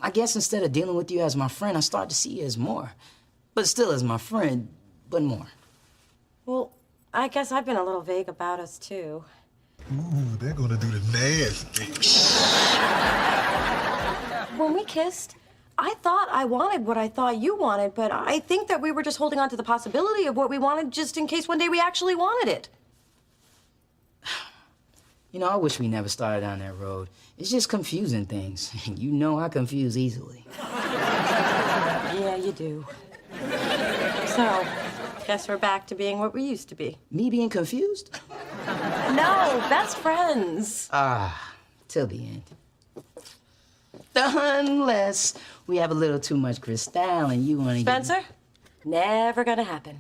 Speaker 1: I guess instead of dealing with you as my friend, I start to see you as more. But still as my friend, but more.
Speaker 18: Well, I guess I've been a little vague about us, too.
Speaker 19: Ooh, they're gonna do the nasty.
Speaker 18: When we kissed, I thought I wanted what I thought you wanted, but I think that we were just holding on to the possibility of what we wanted just in case one day we actually wanted it.
Speaker 1: You know, I wish we never started down that road. It's just confusing things. You know I confuse easily.
Speaker 18: Yeah, you do. So, guess we're back to being what we used to be.
Speaker 1: Me being confused?
Speaker 18: No, best friends.
Speaker 1: Till the end. Unless we have a little too much Cristal and you want to
Speaker 18: Spencer? Never gonna happen.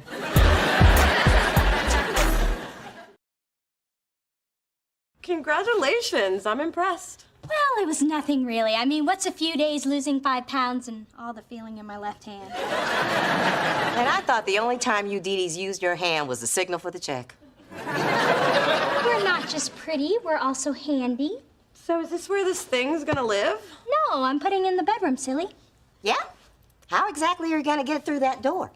Speaker 18: Congratulations, I'm impressed.
Speaker 14: Well, it was nothing really. I mean, what's a few days losing 5 pounds and all the feeling in my left hand?
Speaker 3: And I thought the only time you Dee-Dee's used your hand was the signal for the check.
Speaker 14: We're not just pretty, we're also handy.
Speaker 18: So is this where this thing's gonna live?
Speaker 14: No, I'm putting it in the bedroom, silly.
Speaker 3: Yeah? How exactly are you gonna get it through that door?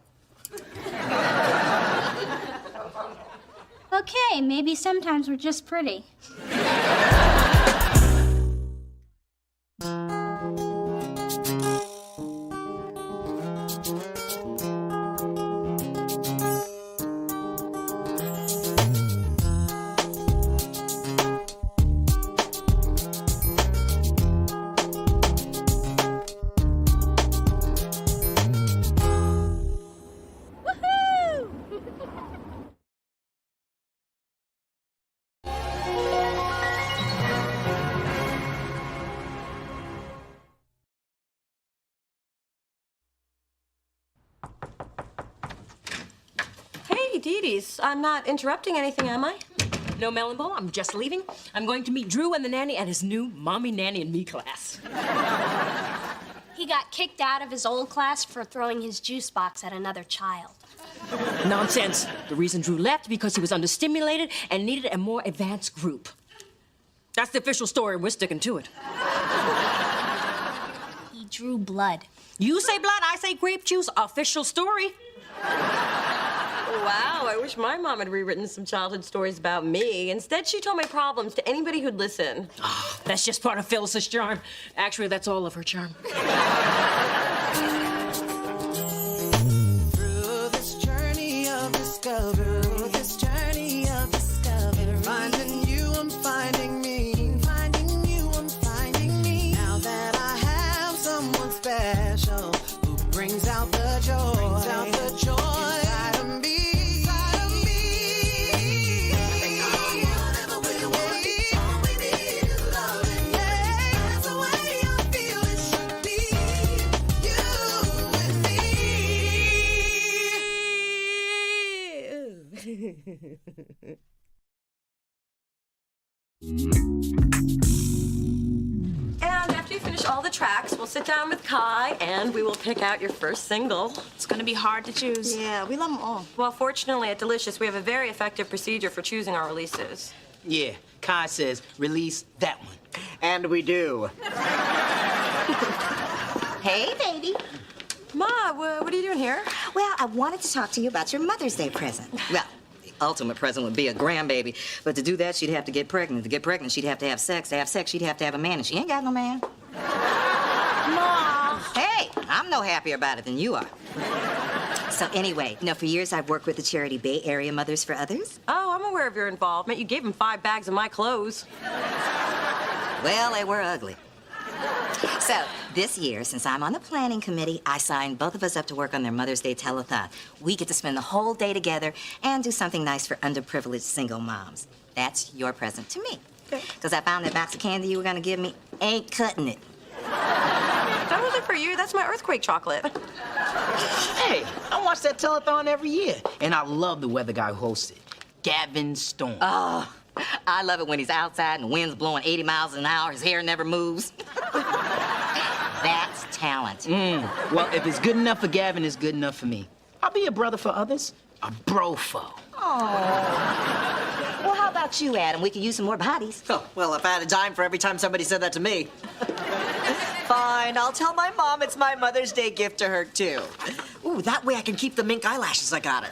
Speaker 14: Okay, maybe sometimes we're just pretty.
Speaker 18: Hey, Dee-Dee's. I'm not interrupting anything, am I?
Speaker 7: No, Melonbo, I'm just leaving. I'm going to meet Drew and the nanny at his new Mommy, Nanny, and Me class.
Speaker 14: He got kicked out of his old class for throwing his juice box at another child.
Speaker 7: Nonsense. The reason Drew left because he was understimulated and needed a more advanced group. That's the official story, and we're sticking to it.
Speaker 14: He drew blood.
Speaker 7: You say blood, I say grape juice. Official story.
Speaker 18: wow, I wish my mom had rewritten some childhood stories about me. Instead, she told my problems to anybody who'd listen.
Speaker 1: Oh, that's just part of Phyllis's charm. Actually, that's all of her charm.
Speaker 4: Through this journey of discovery, finding you, I'm finding me. Finding you, I'm finding me. Now that I have someone special who brings out the joy, inside of me. Inside of me. Whatever we want, all we need is love. Yeah, that's the way I feel it should be. You and me.
Speaker 18: And after you finish all the tracks, we'll sit down with Kai and we will pick out your first single.
Speaker 8: It's gonna be hard to choose.
Speaker 18: Yeah, we love them all. Well, fortunately at Delicious, we have a very effective procedure for choosing our releases.
Speaker 1: Yeah, Kai says release that one.
Speaker 11: And we do.
Speaker 3: Hey, baby.
Speaker 18: Ma, what are you doing here?
Speaker 3: Well, I wanted to talk to you about your Mother's Day present. Well, the ultimate present would be a grandbaby. But to do that, she'd have to get pregnant. To get pregnant, she'd have to have sex. To have sex, she'd have to have a man. And she ain't got no man.
Speaker 18: Ma!
Speaker 3: Hey, I'm no happier about it than you are. So anyway, for years I've worked with the charity Bay Area Mothers for Others.
Speaker 18: Oh, I'm aware of your involvement. You gave him 5 bags of my clothes.
Speaker 3: Well, they were ugly. So, this year, since I'm on the planning committee, I signed both of us up to work on their Mother's Day telethon. We get to spend the whole day together and do something nice for underprivileged single moms. That's your present to me. Because I found that box of candy you were going to give me ain't cutting it.
Speaker 18: That wasn't for you. That's my earthquake chocolate.
Speaker 1: Hey, I watch that telethon every year, and I love the weather guy who hosts it, Gavin Storm.
Speaker 3: Oh, I love it when he's outside and the wind's blowing 80 miles an hour, his hair never moves. That's talent.
Speaker 1: Well, if it's good enough for Gavin, it's good enough for me. I'll be a brother for others, a brofo.
Speaker 3: Oh. Well, how about you, Adam? We could use some more bodies.
Speaker 11: Oh, well, if I had a dime for every time somebody said that to me. Fine, I'll tell my mom it's my Mother's Day gift to her, too. Ooh, that way I can keep the mink eyelashes I got her.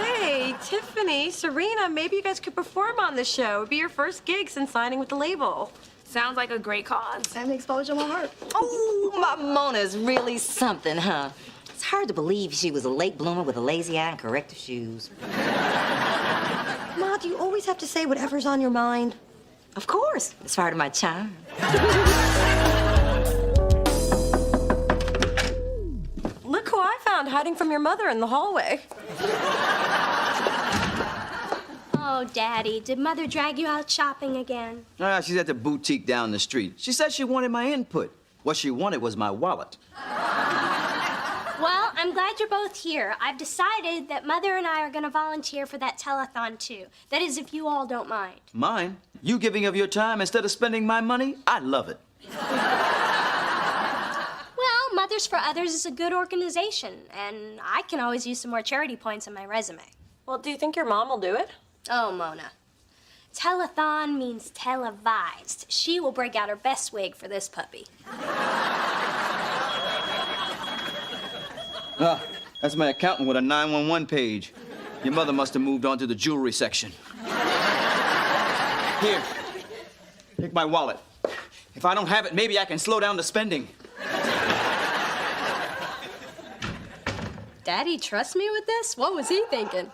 Speaker 18: Hey, Tiffany, Serena, maybe you guys could perform on this show. It'd be your first gig since signing with the label.
Speaker 8: Sounds like a great cause.
Speaker 3: And the exposure won't hurt. Oh, my Mona's really something, huh? It's hard to believe she was a late bloomer with a lazy eye and corrective shoes.
Speaker 18: Ma, do you always have to say whatever's on your mind?
Speaker 3: Of course. It's part of my charm.
Speaker 18: Look who I found hiding from your mother in the hallway.
Speaker 14: Oh, Daddy, did Mother drag you out shopping again?
Speaker 13: She's at the boutique down the street. She said she wanted my input. What she wanted was my wallet.
Speaker 14: Well, I'm glad you're both here. I've decided that Mother and I are going to volunteer for that telethon, too. That is, if you all don't mind.
Speaker 13: Mine? You giving of your time instead of spending my money? I love it.
Speaker 14: Well, Mothers for Others is a good organization, and I can always use some more charity points on my resume.
Speaker 18: Well, do you think your mom will do it?
Speaker 14: Oh, Mona. Telethon means televised. She will break out her best wig for this puppy.
Speaker 13: That's my accountant with a 911 page. Your mother must have moved on to the jewelry section. Here, take my wallet. If I don't have it, maybe I can slow down the spending.
Speaker 2: Daddy trust me with this? What was he thinking?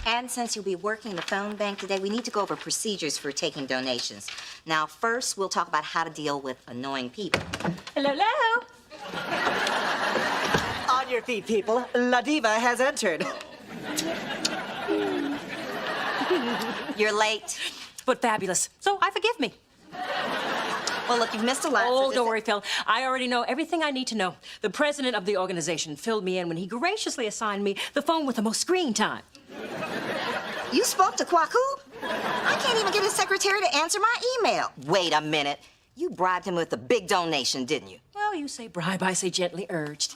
Speaker 3: And since you'll be working the phone bank today, we need to go over procedures for taking donations. Now, first, we'll talk about how to deal with annoying people.
Speaker 18: Hello, hello.
Speaker 11: On your feet, people. La Diva has entered.
Speaker 3: You're late.
Speaker 18: But fabulous. So, forgive me.
Speaker 3: Well, look, you've missed a lot.
Speaker 18: Oh, don't worry, Phil. I already know everything I need to know. The president of the organization filled me in when he graciously assigned me the phone with the most screen time.
Speaker 3: You spoke to Kwaku? I can't even get his secretary to answer my email. Wait a minute. You bribed him with a big donation, didn't you?
Speaker 18: Well, you say bribe, I say gently urged.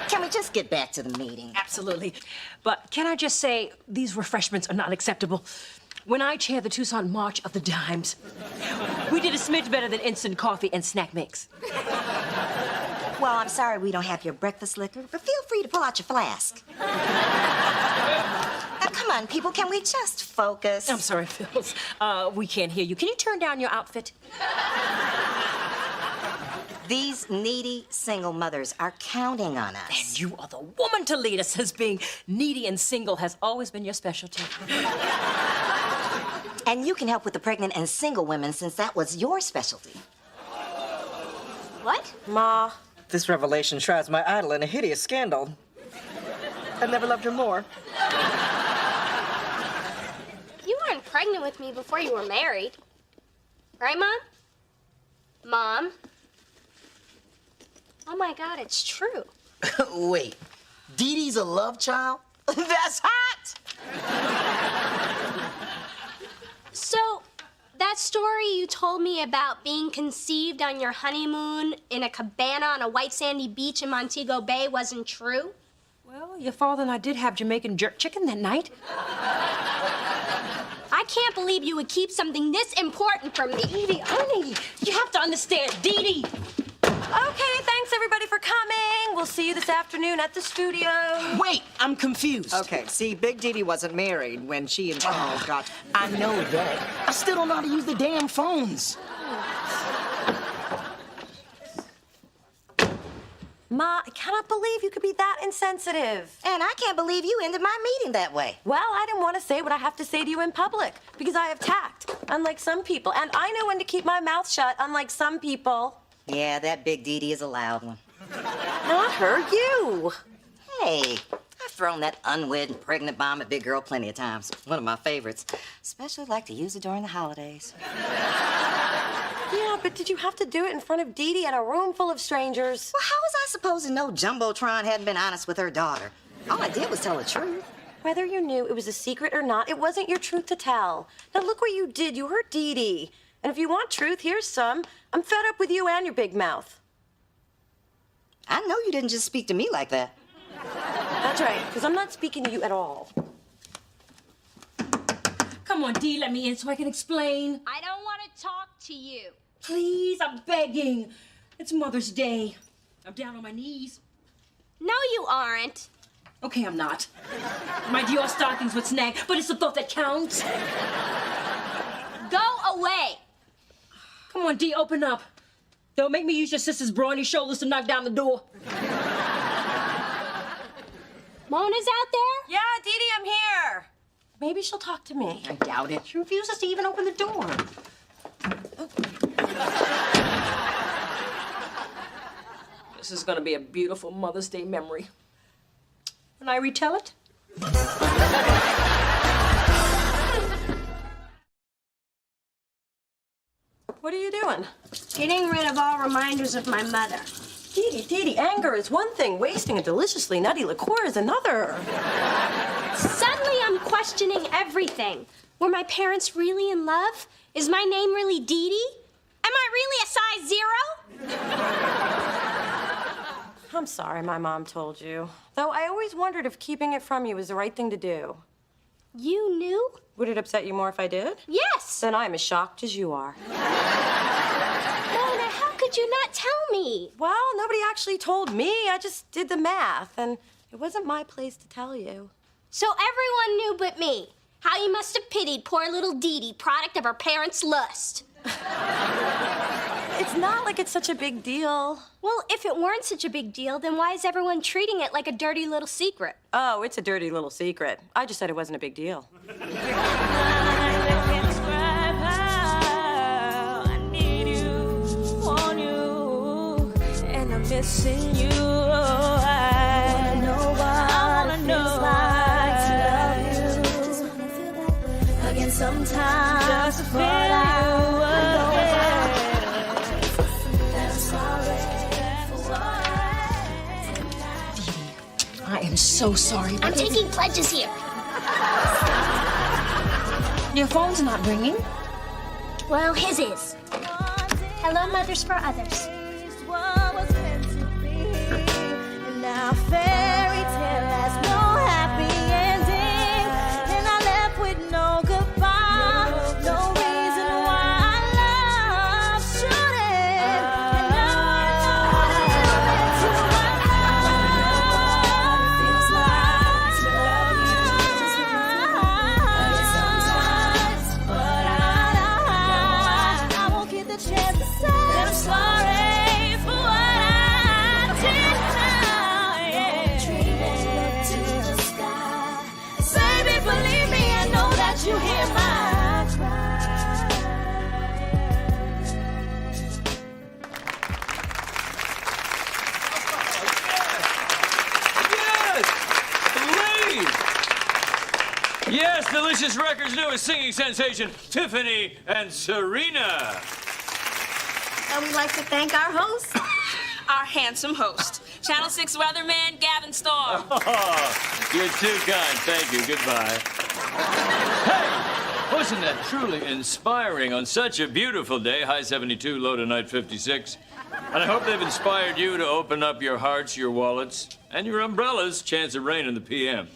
Speaker 3: Can we just get back to the meeting?
Speaker 18: Absolutely. But can I just say, these refreshments are not acceptable.
Speaker 7: when I chaired the Tucson March of the Dimes. We did a smidge better than instant coffee and snack mix.
Speaker 3: Well, I'm sorry we don't have your breakfast liquor, but feel free to pull out your flask. Now, come on, people, can we just focus?
Speaker 7: I'm sorry, Phils. We can't hear you. Can you turn down your outfit?
Speaker 3: These needy single mothers are counting on us.
Speaker 7: And you are the woman to lead us, as being needy and single has always been your specialty.
Speaker 3: And you can help with the pregnant and single women since that was your specialty.
Speaker 5: What?
Speaker 11: Ma, this revelation shrouds my idol in a hideous scandal. I've never loved her more.
Speaker 14: You weren't pregnant with me before you were married. Right, Mom? Mom? Oh my God, it's true.
Speaker 1: Wait, Dee Dee's a love child? That's hot!
Speaker 14: So, that story you told me about being conceived on your honeymoon in a cabana on a white sandy beach in Montego Bay wasn't true?
Speaker 7: Well, your father and I did have Jamaican jerk chicken that night.
Speaker 14: I can't believe you would keep something this important from me.
Speaker 7: Dee Dee, honey, you have to understand, Dee Dee.
Speaker 18: Okay, thanks everybody for coming. We'll see you this afternoon at the studio.
Speaker 1: Wait, I'm confused.
Speaker 11: Okay, see, Big Dee Dee wasn't married when she and Charles got...
Speaker 1: I know that. I still don't know how to use the damn phones.
Speaker 18: Ma, I cannot believe you could be that insensitive.
Speaker 3: And I can't believe you ended my meeting that way.
Speaker 18: Well, I didn't want to say what I have to say to you in public because I have tact, unlike some people. And I know when to keep my mouth shut, unlike some people.
Speaker 3: Yeah, that Big Dee Dee is a loud one.
Speaker 18: Not her, you.
Speaker 3: Hey, I've thrown that unwed and pregnant bomb at Big Girl plenty of times. One of my favorites. Especially like to use it during the holidays.
Speaker 18: Yeah, but did you have to do it in front of Dee Dee and a room full of strangers?
Speaker 3: Well, how was I supposed to know Jumbotron hadn't been honest with her daughter? All I did was tell the truth.
Speaker 18: Whether you knew it was a secret or not, it wasn't your truth to tell. Now look what you did. You hurt Dee Dee. And if you want truth, here's some. I'm fed up with you and your big mouth.
Speaker 3: I know you didn't just speak to me like that.
Speaker 18: That's right, because I'm not speaking to you at all.
Speaker 7: Come on, Dee, let me in so I can explain.
Speaker 14: I don't want to talk to you.
Speaker 7: Please, I'm begging. It's Mother's Day. I'm down on my knees.
Speaker 14: No, you aren't.
Speaker 7: Okay, I'm not. My Dior stockings would snag, but it's the thought that counts.
Speaker 14: Go away.
Speaker 7: Come on, Dee, open up. Don't make me use your sister's brawny shoulders to knock down the door.
Speaker 14: Mona's out there?
Speaker 18: Yeah, Dee Dee, I'm here. Maybe she'll talk to me.
Speaker 7: I doubt it.
Speaker 18: She refuses to even open the door.
Speaker 7: This is gonna be a beautiful Mother's Day memory. When I retell it.
Speaker 18: What are you doing?
Speaker 14: Getting rid of all reminders of my mother.
Speaker 18: Dee Dee, anger is one thing. Wasting a deliciously nutty liqueur is another.
Speaker 14: Suddenly I'm questioning everything. Were my parents really in love? Is my name really Dee Dee? Am I really a size 0?
Speaker 18: I'm sorry my mom told you. Though I always wondered if keeping it from you was the right thing to do.
Speaker 14: You knew?
Speaker 18: Would it upset you more if I did?
Speaker 14: Yes.
Speaker 18: Then I'm as shocked as you are.
Speaker 14: Mona, how could you not tell me?
Speaker 18: Well, nobody actually told me. I just did the math, and it wasn't my place to tell you.
Speaker 14: So everyone knew but me. How you must have pitied poor little Dee Dee, product of her parents' lust.
Speaker 18: It's not like it's such a big deal.
Speaker 14: Well, if it weren't such a big deal, then why is everyone treating it like a dirty little secret?
Speaker 18: Oh, it's a dirty little secret. I just said it wasn't a big deal.
Speaker 4: Missing you. I wanna know what it's like to love you. Just wanna feel that again sometimes. Just to feel you again.
Speaker 7: I am so sorry.
Speaker 14: I'm taking pledges here.
Speaker 7: Your phone's not ringing.
Speaker 14: Well, his is. Hello, Mothers for Others.
Speaker 4: Now fairy tale has no happy ending, and I left with no goodbye.
Speaker 20: Delicious Records' newest singing sensation, Tiffany and Serena.
Speaker 21: And we'd like to thank our host, our handsome host, Channel 6 weatherman Gavin Storm.
Speaker 20: Oh, you're too kind. Thank you. Goodbye. Hey, wasn't that truly inspiring on such a beautiful day? High 72, low tonight 56. And I hope they've inspired you to open up your hearts, your wallets, and your umbrellas. Chance of rain in the PM.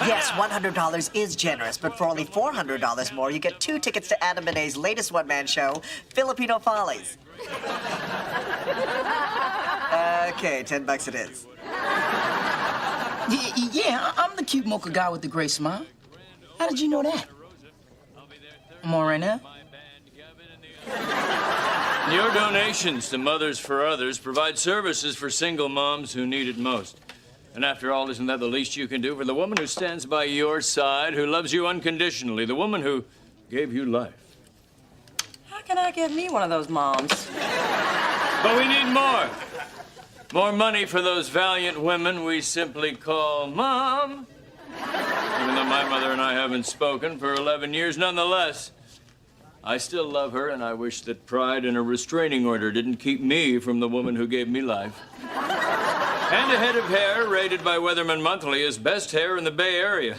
Speaker 11: Yes, $100 is generous, but for only $400 more, you get 2 tickets to Adam Benet's latest one-man show, Filipino Follies. Okay, $10 it is.
Speaker 1: Yeah, I'm the cute mocha guy with the gray smile. How did you know that? I'm on right now.
Speaker 20: Your donations to Mothers for Others provide services for single moms who need it most. And after all, isn't that the least you can do for the woman who stands by your side, who loves you unconditionally, the woman who gave you life?
Speaker 2: How can I give me one of those moms?
Speaker 20: But we need more. More money for those valiant women we simply call Mom. Even though my mother and I haven't spoken for 11 years, nonetheless, I still love her, and I wish that pride and a restraining order didn't keep me from the woman who gave me life. And a head of hair rated by Weatherman Monthly as best hair in the Bay Area.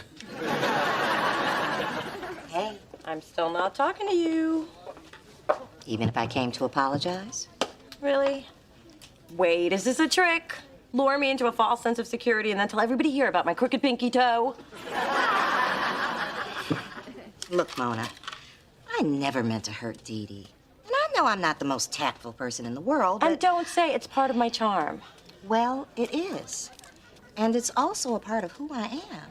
Speaker 2: Hey, I'm still not talking to you.
Speaker 3: Even if I came to apologize?
Speaker 2: Really? Wait, is this a trick? Lure me into a false sense of security and then tell everybody here about my crooked pinky toe?
Speaker 3: Look, Mona, I never meant to hurt Dee Dee. And I know I'm not the most tactful person in the world, but...
Speaker 2: And don't say it's part of my charm.
Speaker 3: Well, it is. And it's also a part of who I am.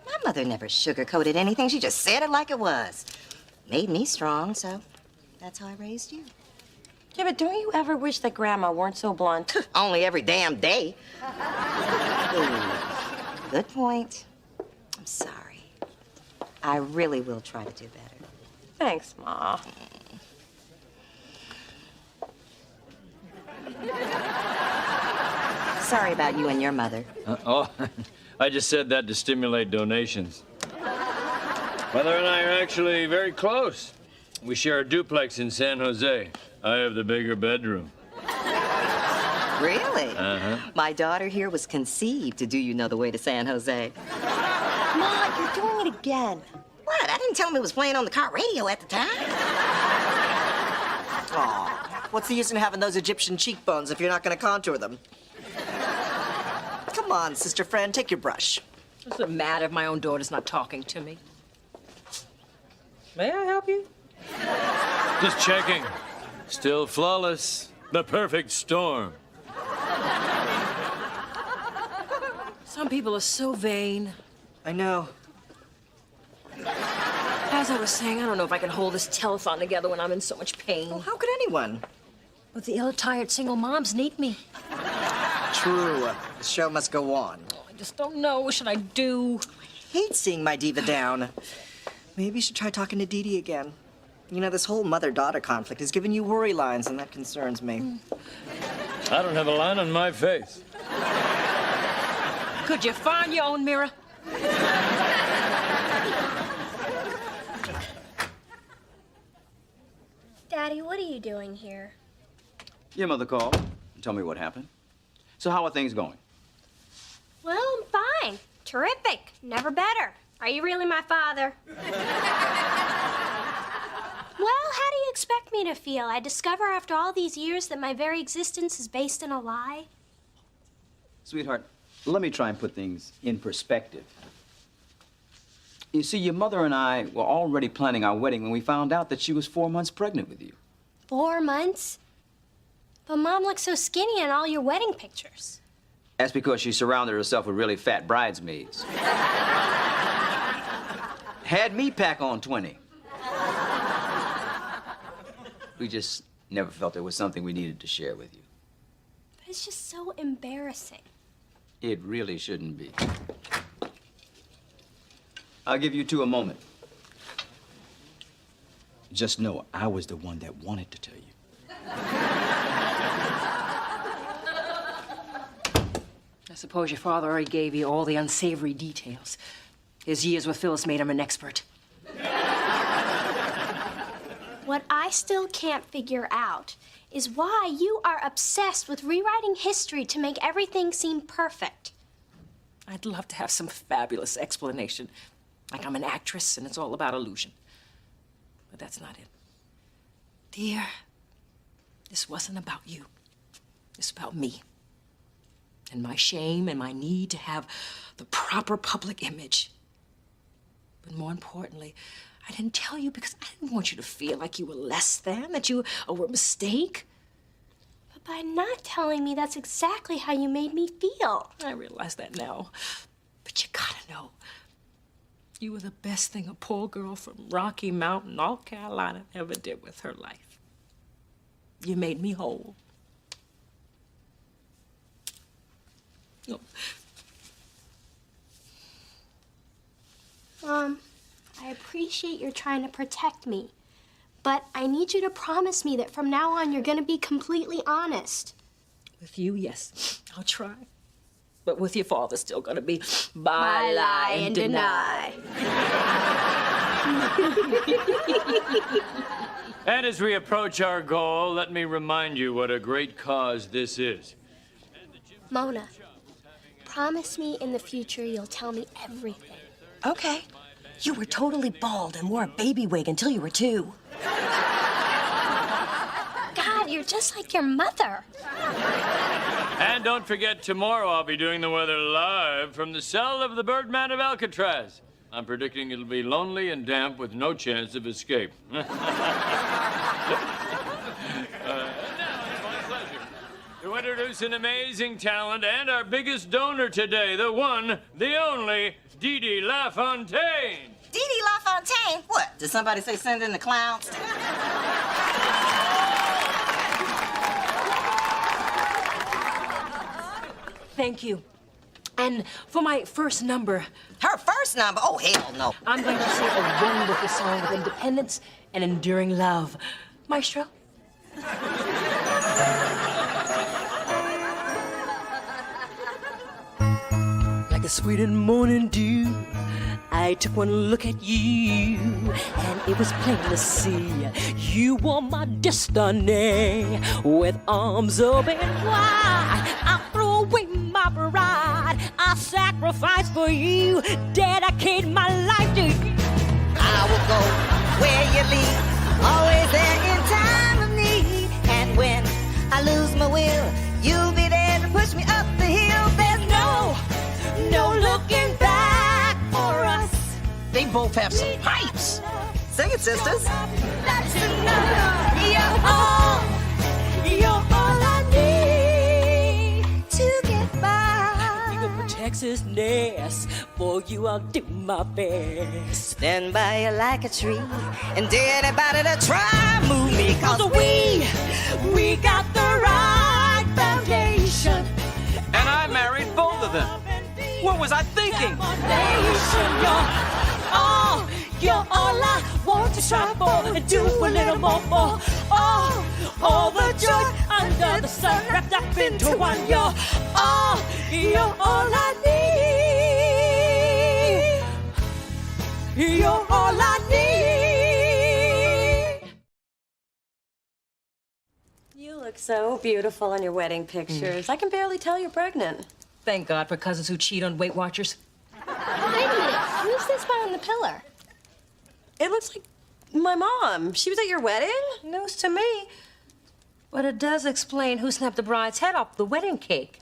Speaker 3: My mother never sugarcoated anything. She just said it like it was. Made me strong, so that's how I raised you.
Speaker 2: Yeah, but don't you ever wish that Grandma weren't so blunt?
Speaker 3: Only every damn day. Ooh, good point. I'm sorry. I really will try to do better.
Speaker 2: Thanks, Ma.
Speaker 3: Sorry about you and your mother.
Speaker 20: I just said that to stimulate donations. Mother and I are actually very close. We share a duplex in San Jose. I have the bigger bedroom.
Speaker 3: Really?
Speaker 20: Uh-huh.
Speaker 3: My daughter here was conceived to do you know the way to San Jose.
Speaker 2: Ma, you're doing it again.
Speaker 3: What? I didn't tell him it was playing on the car radio at the time.
Speaker 11: Aw, what's the use in having those Egyptian cheekbones if you're not going to contour them? Come on, sister friend, take your brush.
Speaker 7: What's the matter if my own daughter's not talking to me? May I help you?
Speaker 20: Just checking. Still flawless. The perfect storm.
Speaker 7: Some people are so vain.
Speaker 11: I know.
Speaker 7: As I was saying, I don't know if I can hold this telethon together when I'm in so much pain.
Speaker 11: Well, how could anyone?
Speaker 7: But the ill-tired single moms need me.
Speaker 11: True. The show must go on.
Speaker 7: I just don't know. What should I do?
Speaker 11: I hate seeing my diva down. Maybe you should try talking to Dee Dee again. You know, this whole mother-daughter conflict has given you worry lines, and that concerns me.
Speaker 20: I don't have a line on my face.
Speaker 7: Could you find your own mirror?
Speaker 14: Daddy, what are you doing here?
Speaker 15: Your mother called and told me what happened. So how are things going?
Speaker 14: Well, I'm fine. Terrific. Never better. Are you really my father? Well, how do you expect me to feel? I discover after all these years that my very existence is based in a lie.
Speaker 15: Sweetheart, let me try and put things in perspective. You see, your mother and I were already planning our wedding when we found out that she was 4 months pregnant with you.
Speaker 14: 4 months? But Mom looks so skinny in all your wedding pictures.
Speaker 15: That's because she surrounded herself with really fat bridesmaids. Had me pack on 20. We just never felt it was something we needed to share with you.
Speaker 14: But it's just so embarrassing.
Speaker 15: It really shouldn't be. I'll give you two a moment. Just know I was the one that wanted to tell you.
Speaker 7: I suppose your father already gave you all the unsavory details. His years with Phyllis made him an expert.
Speaker 14: What I still can't figure out is why you are obsessed with rewriting history to make everything seem perfect.
Speaker 7: I'd love to have some fabulous explanation, like I'm an actress and it's all about illusion. But that's not it. Dear, this wasn't about you. It's about me. And my shame and my need to have the proper public image. But more importantly, I didn't tell you because I didn't want you to feel like you were less than, that you were a mistake.
Speaker 14: But by not telling me, that's exactly how you made me feel.
Speaker 7: I realize that now. But you gotta know, you were the best thing a poor girl from Rocky Mountain, North Carolina, ever did with her life. You made me whole. Oh.
Speaker 14: Mom, I appreciate you're trying to protect me, but I need you to promise me that from now on you're gonna be completely honest.
Speaker 7: With you, yes, I'll try. But with your father, still gonna be
Speaker 14: By lie and deny.
Speaker 20: And as we approach our goal, let me remind you what a great cause this is.
Speaker 14: Mona, promise me in the future you'll tell me everything.
Speaker 2: Okay. You were totally bald and wore a baby wig until you were 2.
Speaker 14: God, you're just like your mother.
Speaker 20: And don't forget, tomorrow I'll be doing the weather live from the cell of the Birdman of Alcatraz. I'm predicting it'll be lonely and damp with no chance of escape. Now it's my pleasure to introduce an amazing talent and our biggest donor today, the one, the only, Dee Dee LaFontaine.
Speaker 3: Dee Dee LaFontaine? What? Did somebody say send in the clowns?
Speaker 7: Thank you. And for my first number...
Speaker 3: Her first number? Oh, hell no.
Speaker 7: I'm going to sing a wonderful song of independence and enduring love. Maestro? Like a sweet and morning dew, I took one look at you, and it was plain to see you were my destiny. With arms open wide, I threw away my pride. I sacrificed for you, dedicate my life to you.
Speaker 3: I will go where you lead, always there in time of need. And when I lose my will, you'll be there to push me up the hill. There's no looking back for us.
Speaker 1: They both have some pipes.
Speaker 3: Sing it, sisters.
Speaker 4: That's enough. You're all I need to get by.
Speaker 7: Even for Texas nest, for you I'll do my best.
Speaker 3: Stand by you like a tree, and dare anybody to try move me. Cause
Speaker 7: we got the right foundation.
Speaker 15: And I married both of them. What was I thinking?
Speaker 7: You're all I want to try for and do a little more for. All the joy under the sun wrapped up into one. You're all I need. You're all I need.
Speaker 2: You look so beautiful in your wedding pictures. I can barely tell you're pregnant.
Speaker 7: Thank God for cousins who cheat on Weight Watchers.
Speaker 14: Wait a minute. Who's this behind the pillar?
Speaker 2: It looks like my mom. She was at your wedding?
Speaker 7: News to me. But it does explain who snapped the bride's head off the wedding cake.